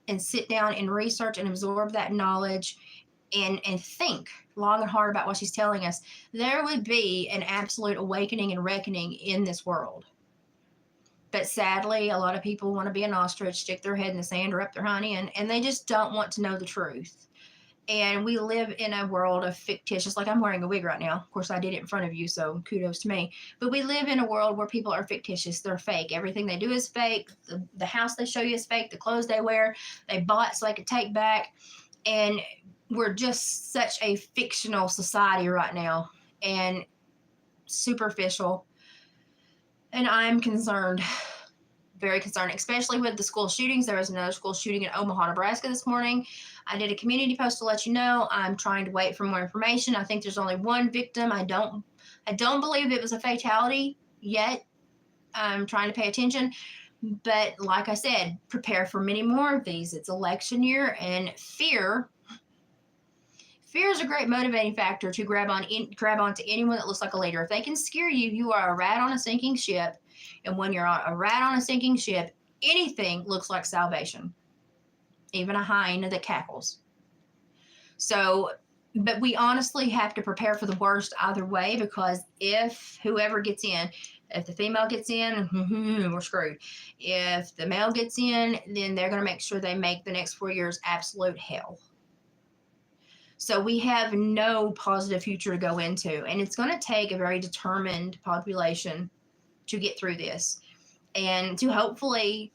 and sit down and research and absorb that knowledge and think long and hard about what she's telling us, there would be an absolute awakening and reckoning in this world. But sadly, a lot of people want to be an ostrich, stick their head in the sand or up their hind end, and they just don't want to know the truth. And we live in a world of fictitious, like I'm wearing a wig right now. Of course, I did it in front of you, so kudos to me. But we live in a world where people are fictitious. They're fake. Everything they do is fake. The house they show you is fake. The clothes they wear, they bought so they could take back. And we're just such a fictional society right now and superficial. And I'm concerned, very concerned, especially with the school shootings. There was another school shooting in Omaha, Nebraska this morning. I did a community post to let you know. I'm trying to wait for more information. I think there's only one victim. I don't believe it was a fatality yet. I'm trying to pay attention. But like I said, prepare for many more of these. It's election year, and fear is a great motivating factor to grab onto anyone that looks like a leader. If they can scare you, you are a rat on a sinking ship. And when you're a rat on a sinking ship, anything looks like salvation, even a hyena that cackles. So, but we honestly have to prepare for the worst either way, because if whoever gets in, if the female gets in, we're screwed. If the male gets in, then they're going to make sure they make the next 4 years absolute hell. So we have no positive future to go into, and it's going to take a very determined population to get through this and to hopefully,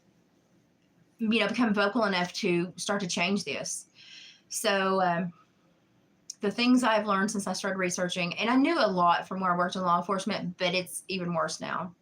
become vocal enough to start to change this. So the things I've learned since I started researching, and I knew a lot from where I worked in law enforcement, but it's even worse now.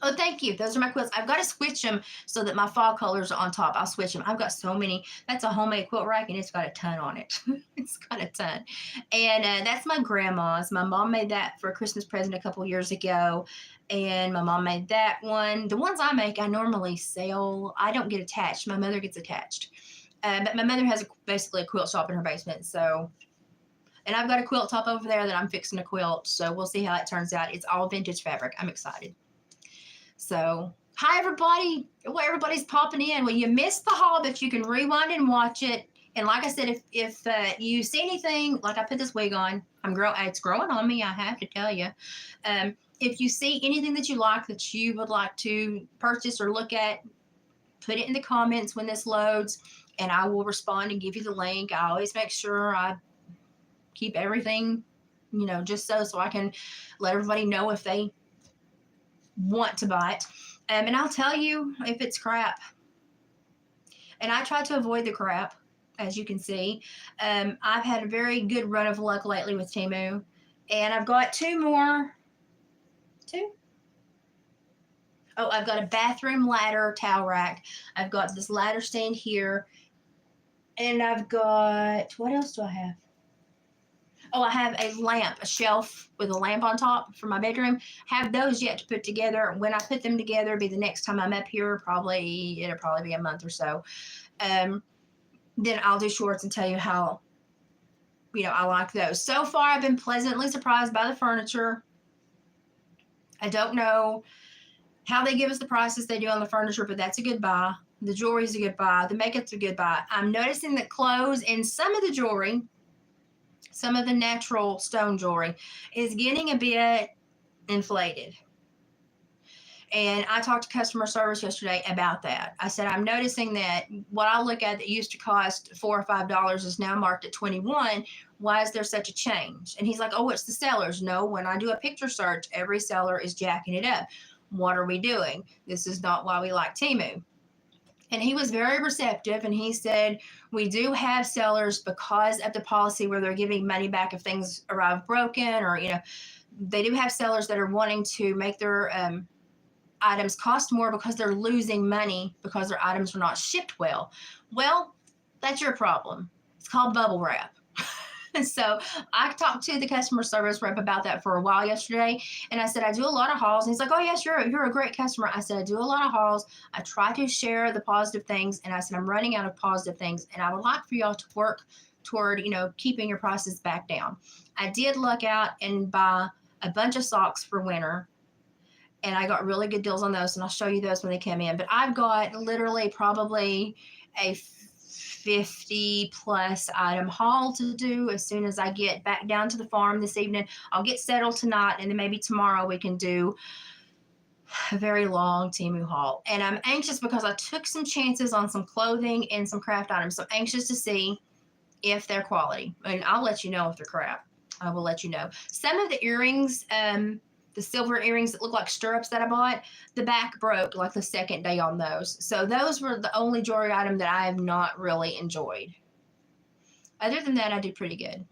Oh, thank you. Those are my quilts. I've got to switch them so that my fall colors are on top. I'll switch them. I've got so many. That's a homemade quilt rack, and it's got a ton on it. It's got a ton. And that's my grandma's. My mom made that for a Christmas present a couple years ago, and my mom made that one. The ones I make, I normally sell. I don't get attached. My mother gets attached. But my mother has basically a quilt shop in her basement, so... And I've got a quilt top over there that I'm fixing to quilt, so we'll see how it turns out. It's all vintage fabric. I'm excited. So, hi everybody. Well, everybody's popping in. Well, you missed the haul, but you can rewind and watch it. And like I said, if you see anything, like I put this wig on, it's growing on me, I have to tell you. If you see anything that you like, that you would like to purchase or look at, put it in the comments when this loads, and I will respond and give you the link. I always make sure I keep everything just so I can let everybody know if they want to buy it. And I'll tell you if it's crap. And I try to avoid the crap, as you can see. I've had a very good run of luck lately with Temu. And I've got two more. Two? Oh, I've got a bathroom ladder towel rack. I've got this ladder stand here. And I've got, what else do I have? Oh, I have a lamp, a shelf with a lamp on top for my bedroom. Have those yet to put together. When I put them together, be the next time I'm up here. It'll probably be a month or so. Then I'll do shorts and tell you how, I like those. So far, I've been pleasantly surprised by the furniture. I don't know how they give us the prices they do on the furniture, but that's a good buy. The jewelry's a good buy. The makeup's a good buy. I'm noticing that clothes and some of the jewelry, some of the natural stone jewelry, is getting a bit inflated. And I talked to customer service yesterday about that. I said, I'm noticing that what I look at that used to cost $4 or $5 is now marked at $21. Why is there such a change? And he's like, oh, it's the sellers. No, when I do a picture search, every seller is jacking it up. What are we doing? This is not why we like Temu. And he was very receptive, and he said, we do have sellers because of the policy where they're giving money back if things arrive broken, or, they do have sellers that are wanting to make their items cost more because they're losing money because their items are not shipped well. Well, that's your problem. It's called bubble wrap. And so I talked to the customer service rep about that for a while yesterday. And I said, I do a lot of hauls. And he's like, oh, yes, you're a great customer. I said, I do a lot of hauls. I try to share the positive things. And I said, I'm running out of positive things. And I would like for y'all to work toward, keeping your prices back down. I did look out and buy a bunch of socks for winter. And I got really good deals on those. And I'll show you those when they come in. But I've got literally probably a 50 plus item haul to do as soon as I get back down to the farm this evening. I'll get settled tonight, and then maybe tomorrow we can do a very long Temu haul. And I'm anxious because I took some chances on some clothing and some craft items. So I'm anxious to see if they're quality. And I'll let you know if they're crap. I will let you know. Some of the earrings, the silver earrings that look like stirrups that I bought, the back broke like the second day on those. So those were the only jewelry item that I have not really enjoyed. Other than that, I did pretty good.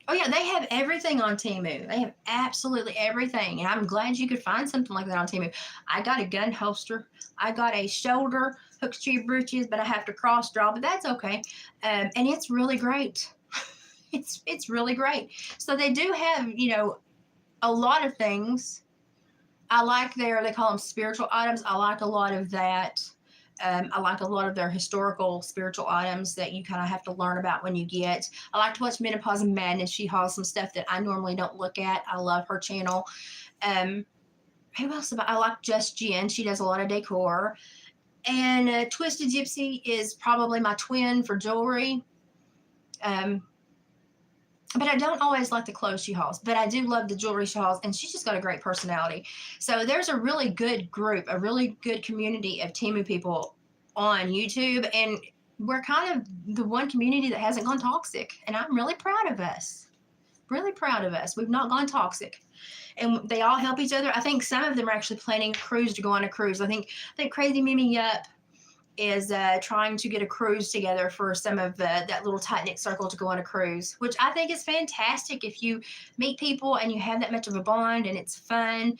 Oh yeah, they have everything on Temu. They have absolutely everything. And I'm glad you could find something like that on Temu. I got a gun holster. I got a shoulder hooks to your britches, but I have to cross draw, but that's okay. And it's really great. It's really great. So they do have, a lot of things. I like they call them spiritual items. I like a lot of that. I like a lot of their historical spiritual items that you kind of have to learn about when you get. I like to watch Menopause and Madness. She hauls some stuff that I normally don't look at. I love her channel. Who else? I like Just Jen. She does a lot of decor. And Twisted Gypsy is probably my twin for jewelry. But I don't always like the clothes she hauls, but I do love the jewelry she hauls, and she's just got a great personality. So there's a really good group, a really good community of Temu people on YouTube, and we're kind of the one community that hasn't gone toxic, and I'm really proud of us. Really proud of us. We've not gone toxic. And they all help each other. I think some of them are actually planning a cruise to go on a cruise. I think Crazy Mimi Yup is trying to get a cruise together for some of that little tight-knit circle to go on a cruise, which I think is fantastic. If you meet people and you have that much of a bond and it's fun,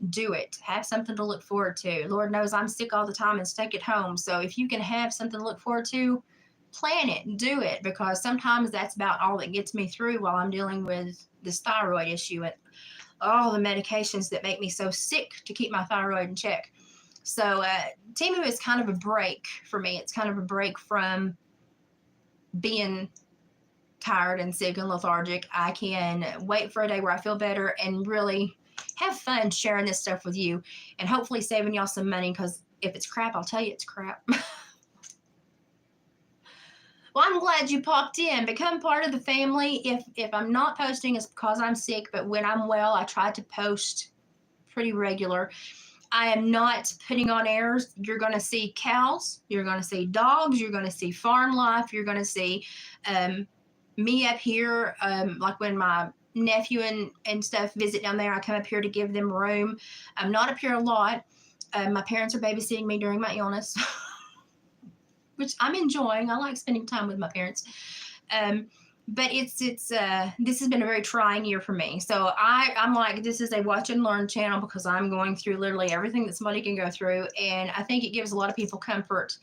do it. Have something to look forward to. Lord knows I'm sick all the time and stuck at home. So if you can have something to look forward to, plan it, do it, because sometimes that's about all that gets me through while I'm dealing with this thyroid issue and all the medications that make me so sick to keep my thyroid in check. So Temu is kind of a break for me. It's kind of a break from being tired and sick and lethargic. I can wait for a day where I feel better and really have fun sharing this stuff with you and hopefully saving y'all some money, because if it's crap, I'll tell you it's crap. Well, I'm glad you popped in. Become part of the family. If I'm not posting, it's because I'm sick, but when I'm well, I try to post pretty regular. I am not putting on airs. You're going to see cows. You're going to see dogs. You're going to see farm life. You're going to see me up here. Like when my nephew and stuff visit down there, I come up here to give them room. I'm not up here a lot. My parents are babysitting me during my illness, which I'm enjoying. I like spending time with my parents. But it's this has been a very trying year for me. So I'm like, this is a watch and learn channel because I'm going through literally everything that somebody can go through. And I think it gives a lot of people comfort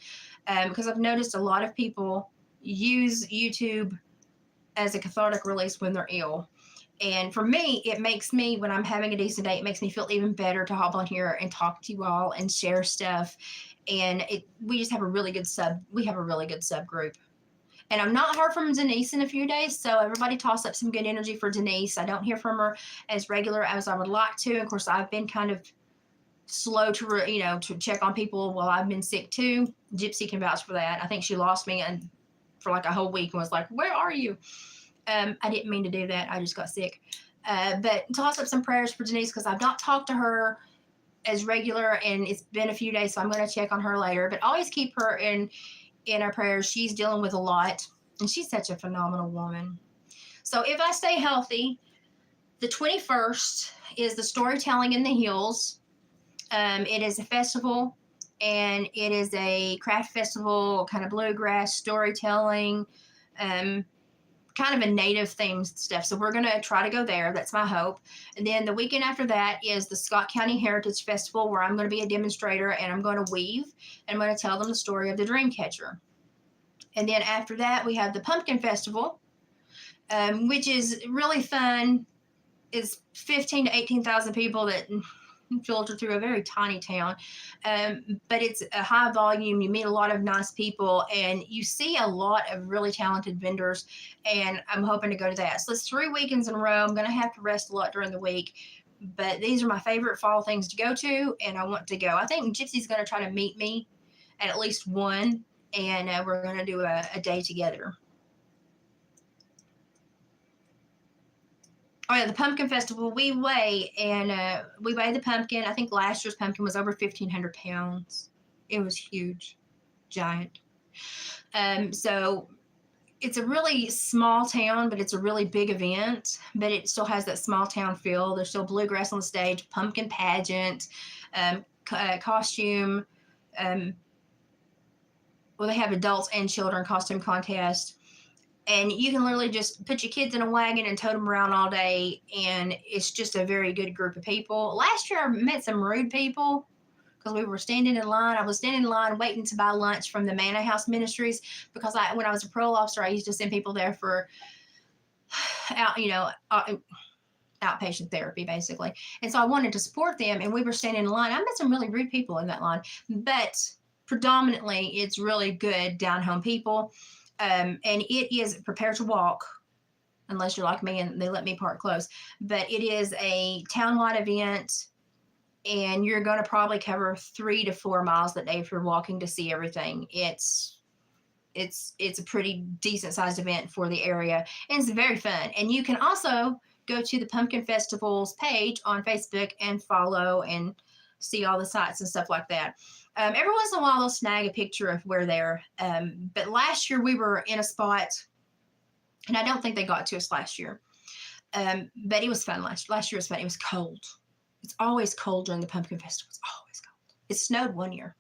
because I've noticed a lot of people use YouTube as a cathartic release when they're ill. And for me, it makes me, when I'm having a decent day, it makes me feel even better to hop on here and talk to you all and share stuff. And we just have a really good subgroup. And I've not heard from Denise in a few days, so everybody toss up some good energy for Denise. I don't hear from her as regular as I would like to. Of course, I've been kind of slow to check on people while I've been sick too. Gypsy can vouch for that. I think she lost me for like a whole week and was like, "Where are you?" I didn't mean to do that. I just got sick. But toss up some prayers for Denise because I've not talked to her as regular, and it's been a few days, so I'm going to check on her later. But always keep her in our prayers. She's dealing with a lot, and she's such a phenomenal woman. So if I stay healthy, the 21st is the Storytelling in the Hills. It is a festival, and it is a craft festival, kind of bluegrass storytelling, kind of a native themed stuff. So we're going to try to go there. That's my hope. And then the weekend after that is the Scott County Heritage Festival, where I'm going to be a demonstrator and I'm going to weave and I'm going to tell them the story of the dream catcher. And then after that, we have the Pumpkin Festival, which is really fun. It's 15 to 18,000 people that filter through a very tiny town. But it's a high volume. You meet a lot of nice people and you see a lot of really talented vendors. And I'm hoping to go to that. So it's 3 weekends in a row. I'm going to have to rest a lot during the week. But these are my favorite fall things to go to. And I want to go. I think Gypsy's going to try to meet me at least one. And we're going to do a day together. Oh yeah, the Pumpkin Festival, we weigh the pumpkin. I think last year's pumpkin was over 1,500 pounds. It was huge, giant. So it's a really small town, but it's a really big event. But it still has that small town feel. There's still bluegrass on the stage, pumpkin pageant, costume. Well, they have adults and children costume contest. And you can literally just put your kids in a wagon and tote them around all day. And it's just a very good group of people. Last year, I met some rude people because we were standing in line. I was standing in line waiting to buy lunch from the Manor House Ministries because when I was a parole officer, I used to send people there for outpatient therapy, basically. And so I wanted to support them. And we were standing in line. I met some really rude people in that line. But predominantly, it's really good down-home people. And it is prepare to walk, unless you're like me and they let me park close. But it is a town-wide event, and you're going to probably cover 3 to 4 miles a day if you're walking to see everything. It's a pretty decent-sized event for the area, and it's very fun. And you can also go to the Pumpkin Festival's page on Facebook and follow and see all the sites and stuff like that. Every once in a while, they'll snag a picture of where they're. But last year, we were in a spot, and I don't think they got to us last year. But it was fun. Last year was fun. It was cold. It's always cold during the Pumpkin Festival. It's always cold. It snowed one year.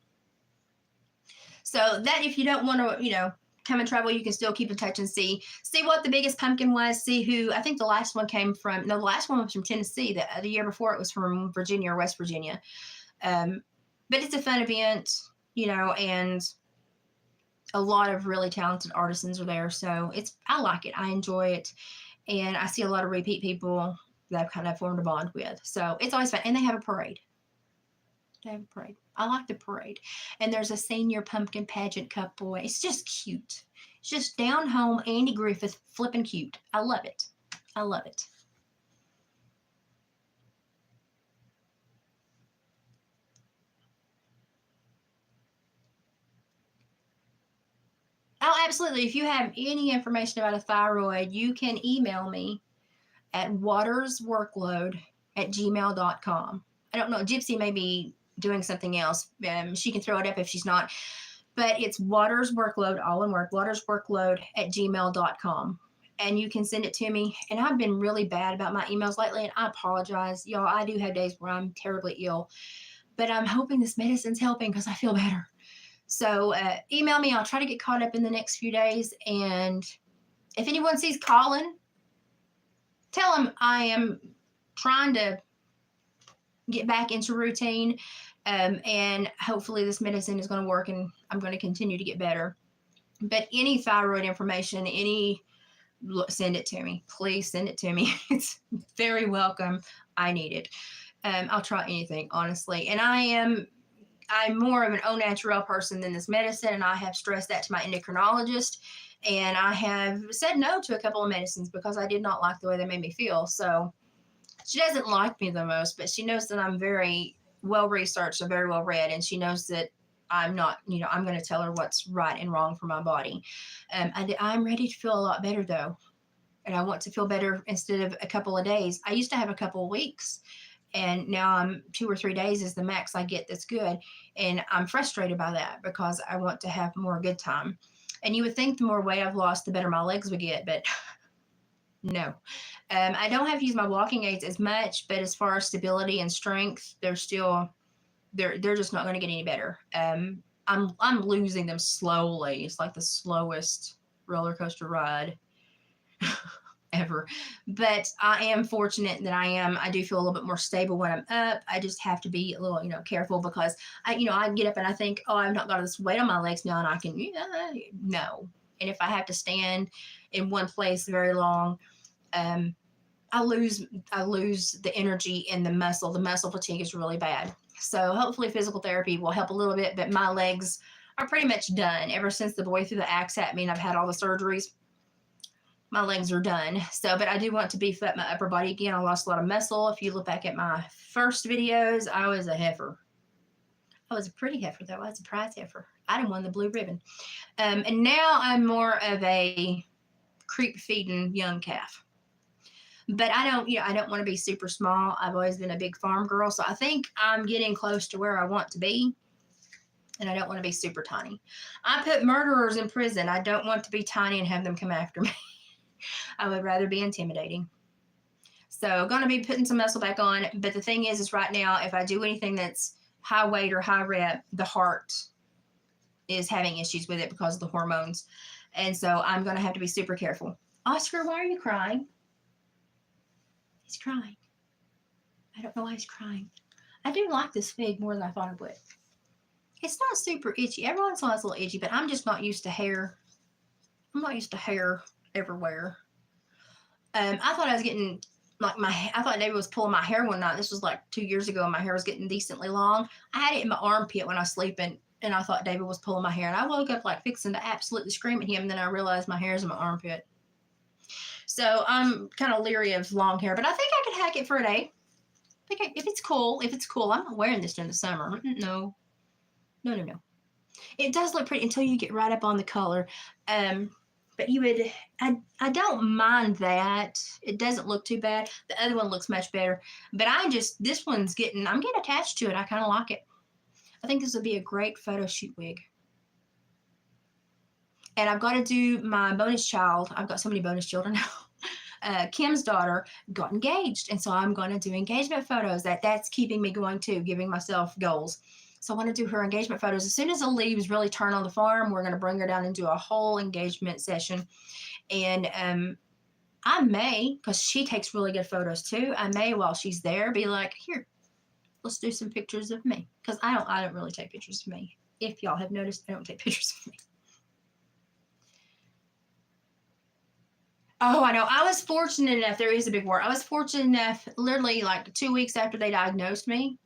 So that if you don't want to, come and travel, you can still keep in touch and see what the biggest pumpkin was. See who. I think the last one the last one was from Tennessee. The year before it was from Virginia or West Virginia. But it's a fun event, and a lot of really talented artisans are there. So I like it. I enjoy it. And I see a lot of repeat people that I've kind of formed a bond with. So it's always fun. And they have a parade. I like the parade. And there's a senior pumpkin pageant couple. It's just cute. It's just down home Andy Griffith flipping cute. I love it. I love it. Oh, absolutely. If you have any information about a thyroid, you can email me at watersworkload@gmail.com. I don't know. Gypsy may be doing something else. She can throw it up if she's not. But it's watersworkload, all in word, watersworkload@gmail.com. And you can send it to me. And I've been really bad about my emails lately, and I apologize. Y'all, I do have days where I'm terribly ill. But I'm hoping this medicine's helping because I feel better. So email me. I'll try to get caught up in the next few days. And if anyone sees Colin, tell him I am trying to get back into routine. And hopefully this medicine is going to work and I'm going to continue to get better. But any thyroid information, send it to me. Please send it to me. It's very welcome. I need it. I'll try anything, honestly. And I'm more of an au naturel person than this medicine, and I have stressed that to my endocrinologist. And I have said no to a couple of medicines because I did not like the way they made me feel. So she doesn't like me the most, but she knows that I'm very well researched and very well read, and she knows that I'm not, I'm going to tell her what's right and wrong for my body. I'm ready to feel a lot better though, and I want to feel better instead of a couple of days. I used to have a couple of weeks, and now I'm 2 or 3 days is the max I get that's good, and I'm frustrated by that because I want to have more good time. And you would think the more weight I've lost, the better my legs would get, but no. I don't have to use my walking aids as much, but as far as stability and strength, they're just not going to get any better. I'm losing them slowly. It's like the slowest roller coaster ride ever. But I am fortunate that I do feel a little bit more stable when I'm up. I just have to be a little, careful because I get up and I think, oh, I've not got this weight on my legs now and I can, no. And if I have to stand in one place very long, I lose the energy and the muscle. The muscle fatigue is really bad. So hopefully physical therapy will help a little bit, but my legs are pretty much done. Ever since the boy threw the axe at me and I've had all the surgeries, my legs are done. So, but I do want to beef up my upper body again. I lost a lot of muscle. If you look back at my first videos, I was a heifer. I was a pretty heifer though. I was a prize heifer. I done won the blue ribbon. And now I'm more of a creep feeding young calf. But I don't want to be super small. I've always been a big farm girl. So I think I'm getting close to where I want to be. And I don't want to be super tiny. I put murderers in prison. I don't want to be tiny and have them come after me. I would rather be intimidating. So going to be putting some muscle back on. But the thing is right now, if I do anything that's high weight or high rep, the heart is having issues with it because of the hormones. And so I'm going to have to be super careful. Oscar, why are you crying? He's crying. I don't know why he's crying. I do like this fig more than I thought I would. It's not super itchy. Every once in a while it's a little itchy, but I'm just not used to hair. I'm not used to hair everywhere. I thought I was getting I thought David was pulling my hair one night. This was like 2 years ago and my hair was getting decently long. I had it in my armpit when I was sleeping and I thought David was pulling my hair. And I woke up like fixing to absolutely scream at him. And then I realized my hair's in my armpit. So I'm kind of leery of long hair, but I think I could hack it for a day. If it's cool, I'm not wearing this during the summer. No. It does look pretty until you get right up on the color. But I don't mind that. It doesn't look too bad. The other one looks much better. But I'm getting attached to it. I kind of like it. I think this would be a great photo shoot wig. And I've got to do my bonus child. I've got so many bonus children now. Kim's daughter got engaged. And so I'm going to do engagement photos. That's keeping me going too, giving myself goals. So I want to do her engagement photos. As soon as the leaves really turn on the farm, we're going to bring her down and do a whole engagement session. And I may, because she takes really good photos too, I may, while she's there, be like, here, let's do some pictures of me. Because I don't really take pictures of me. If y'all have noticed, I don't take pictures of me. Oh, I know. I was fortunate enough. There is a big word. I was fortunate enough, literally like 2 weeks after they diagnosed me,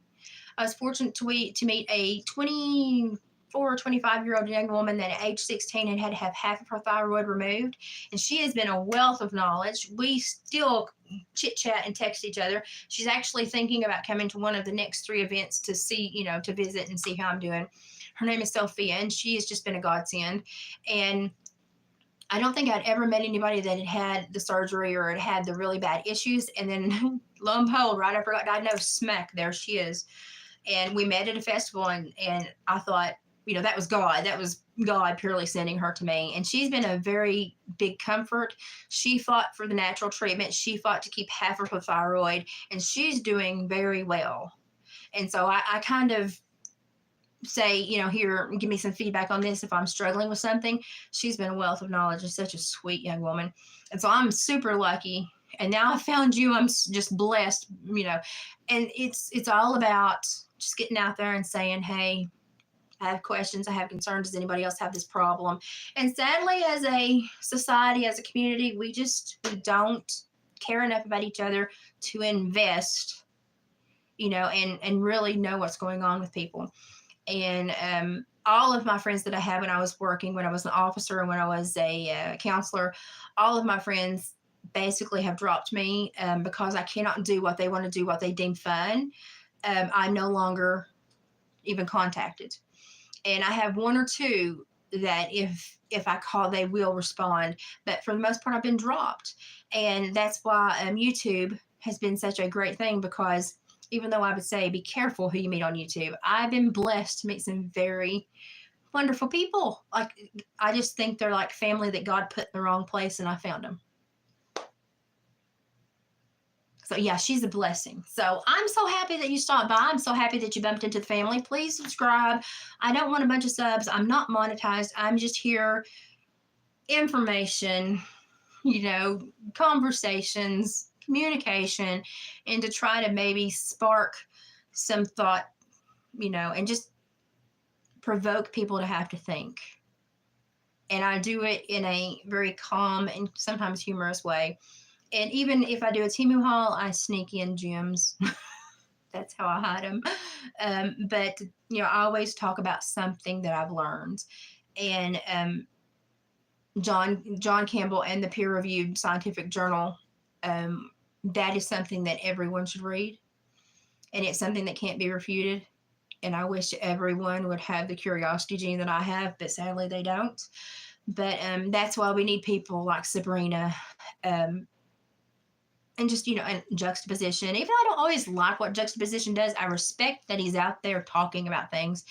I was fortunate to meet a 24 or 25-year-old young woman that at age 16 had to have half of her thyroid removed. And she has been a wealth of knowledge. We still chit-chat and text each other. She's actually thinking about coming to one of the next 3 events to see, to visit and see how I'm doing. Her name is Sophia, and she has just been a godsend. And I don't think I'd ever met anybody that had the surgery or had the really bad issues. And then lo and behold, right after I got diagnosed, smack, there she is. And we met at a festival, and I thought, that was God. That was God purely sending her to me. And she's been a very big comfort. She fought for the natural treatment. She fought to keep half of her thyroid, and she's doing very well. And so I kind of say, here, give me some feedback on this if I'm struggling with something. She's been a wealth of knowledge and such a sweet young woman. And so I'm super lucky. And now I found you. I'm just blessed, and it's all about just getting out there and saying, hey, I have questions, I have concerns. Does anybody else have this problem? And sadly, as a society, as a community, we don't care enough about each other to invest, and really know what's going on with people. And all of my friends that I had when I was working, when I was an officer and when I was a counselor, all of my friends basically have dropped me because I cannot do what they want to do, what they deem fun. I'm no longer even contacted. And I have one or two that if I call, they will respond. But for the most part, I've been dropped. And that's why YouTube has been such a great thing, because even though I would say be careful who you meet on YouTube, I've been blessed to meet some very wonderful people. Like, I just think they're like family that God put in the wrong place, and I found them. So yeah, she's a blessing. So I'm so happy that you stopped by. I'm so happy that you bumped into the family. Please subscribe. I don't want a bunch of subs. I'm not monetized. I'm just here, information, conversations, communication, and to try to maybe spark some thought, and just provoke people to have to think. And I do it in a very calm and sometimes humorous way. And even if I do a Temu haul, I sneak in gems. That's how I hide them. But I always talk about something that I've learned. And John Campbell and the peer-reviewed scientific journal, that is something that everyone should read. And it's something that can't be refuted. And I wish everyone would have the curiosity gene that I have, but sadly they don't. But that's why we need people like Sabrina, and just, and juxtaposition. Even though I don't always like what juxtaposition does, I respect that he's out there talking about things.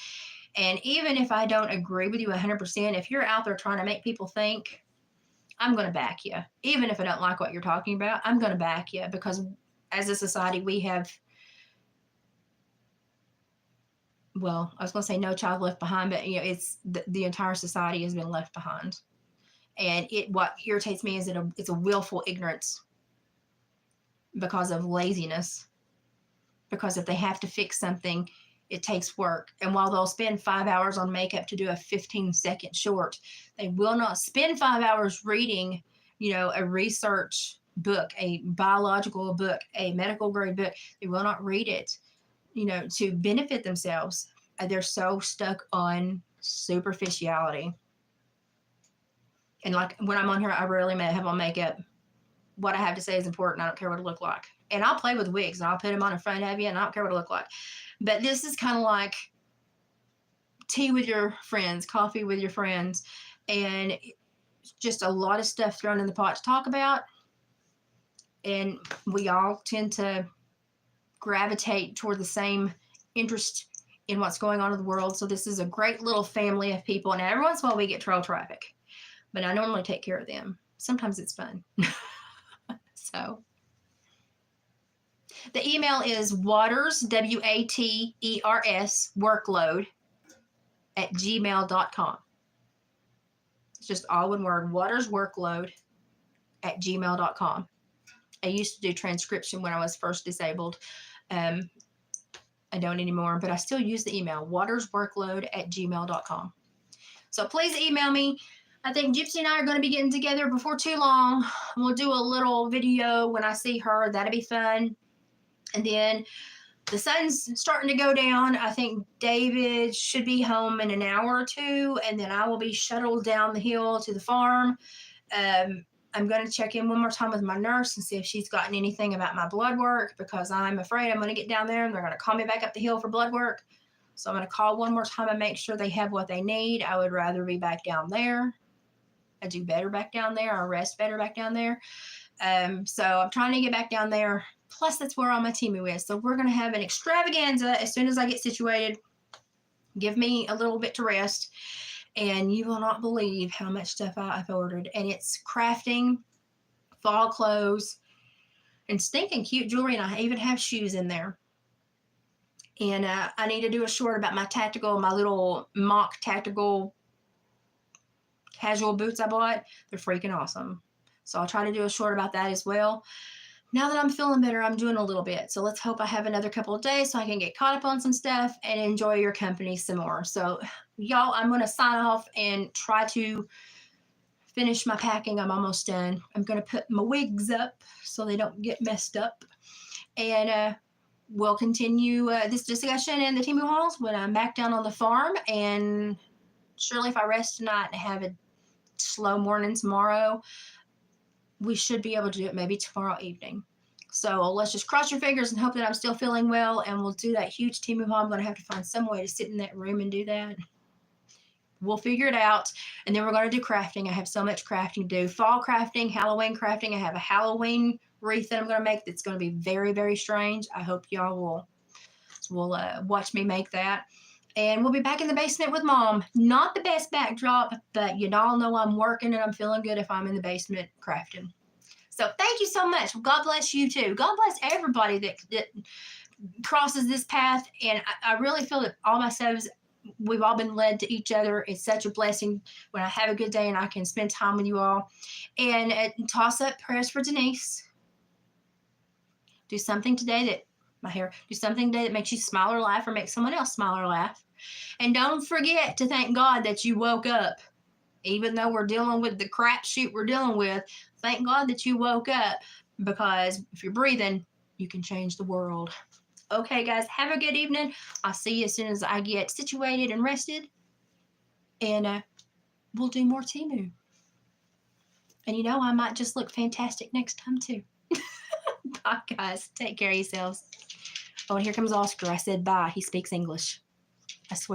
And even if I don't agree with you 100%, if you're out there trying to make people think, I'm going to back you. Even if I don't like what you're talking about, I'm going to back you, because as a society, we have, well, I was going to say no child left behind, but it's the entire society has been left behind. And what irritates me is that it's a willful ignorance because of laziness. Because if they have to fix something, it takes work. And while they'll spend 5 hours on makeup to do a 15-second short, they will not spend 5 hours reading, a research book, a biological book, a medical grade book. They will not read it, to benefit themselves. They're so stuck on superficiality. And like when I'm on here, I rarely have on makeup. What I have to say is important. I don't care what it look like. And I'll play with wigs and I'll put them on in front of you and I don't care what it look like. But this is kind of like tea with your friends, coffee with your friends, and just a lot of stuff thrown in the pot to talk about. And we all tend to gravitate toward the same interest in what's going on in the world. So this is a great little family of people. And every once in a while we get trail traffic, but I normally take care of them. Sometimes it's fun. So the email is waters, WATERS, workload @gmail.com. It's just all one word, watersworkload @gmail.com. I used to do transcription when I was first disabled. I don't anymore, but I still use the email, watersworkload @gmail.com. So please email me. I think Gypsy and I are going to be getting together before too long. We'll do a little video when I see her. That'll be fun. And then the sun's starting to go down. I think David should be home in an hour or two, and then I will be shuttled down the hill to the farm. I'm going to check in one more time with my nurse and see if she's gotten anything about my blood work, because I'm afraid I'm going to get down there and they're going to call me back up the hill for blood work. So I'm going to call one more time and make sure they have what they need. I would rather be back down there. I do better back down there. I rest better back down there. So I'm trying to get back down there Plus, that's where all my Temu is. So we're going to have an extravaganza as soon as I get situated. Give me a little bit to rest. And you will not believe how much stuff I've ordered. And it's crafting, fall clothes, and stinking cute jewelry. And I even have shoes in there. And I need to do a short about my little mock tactical casual boots I bought. They're freaking awesome. So I'll try to do a short about that as well. Now that I'm feeling better, I'm doing a little bit. So let's hope I have another couple of days so I can get caught up on some stuff and enjoy your company some more. So y'all, I'm going to sign off and try to finish my packing. I'm almost done. I'm going to put my wigs up so they don't get messed up. And we'll continue this discussion in the Temu halls when I'm back down on the farm. And surely if I rest tonight and have a slow morning tomorrow, we should be able to do it maybe tomorrow evening. So let's just cross your fingers and hope that I'm still feeling well, and we'll do that huge Temu haul. I'm going to have to find some way to sit in that room and do that. We'll figure it out, and then we're going to do crafting. I have so much crafting to do. Fall crafting, Halloween crafting. I have a Halloween wreath that I'm going to make that's going to be very, very strange. I hope y'all will watch me make that. And we'll be back in the basement with Mom. Not the best backdrop, but you all know I'm working and I'm feeling good if I'm in the basement crafting. So thank you so much. God bless you too. God bless everybody that crosses this path. And I really feel that all my subs, we've all been led to each other. It's such a blessing when I have a good day and I can spend time with you all. And toss up prayers for Denise. Do something today that do something today that makes you smile or laugh or make someone else smile or laugh. And don't forget to thank God that you woke up. Even though we're dealing with the crap shoot we're dealing with, thank God that you woke up, because if you're breathing, you can change the world. Okay, guys, have a good evening. I'll see you as soon as I get situated and rested. And we'll do more Temu. And you know, I might just look fantastic next time too. Bye, guys. Take care of yourselves. Oh, and here comes Oscar. I said bye. He speaks English. I swear.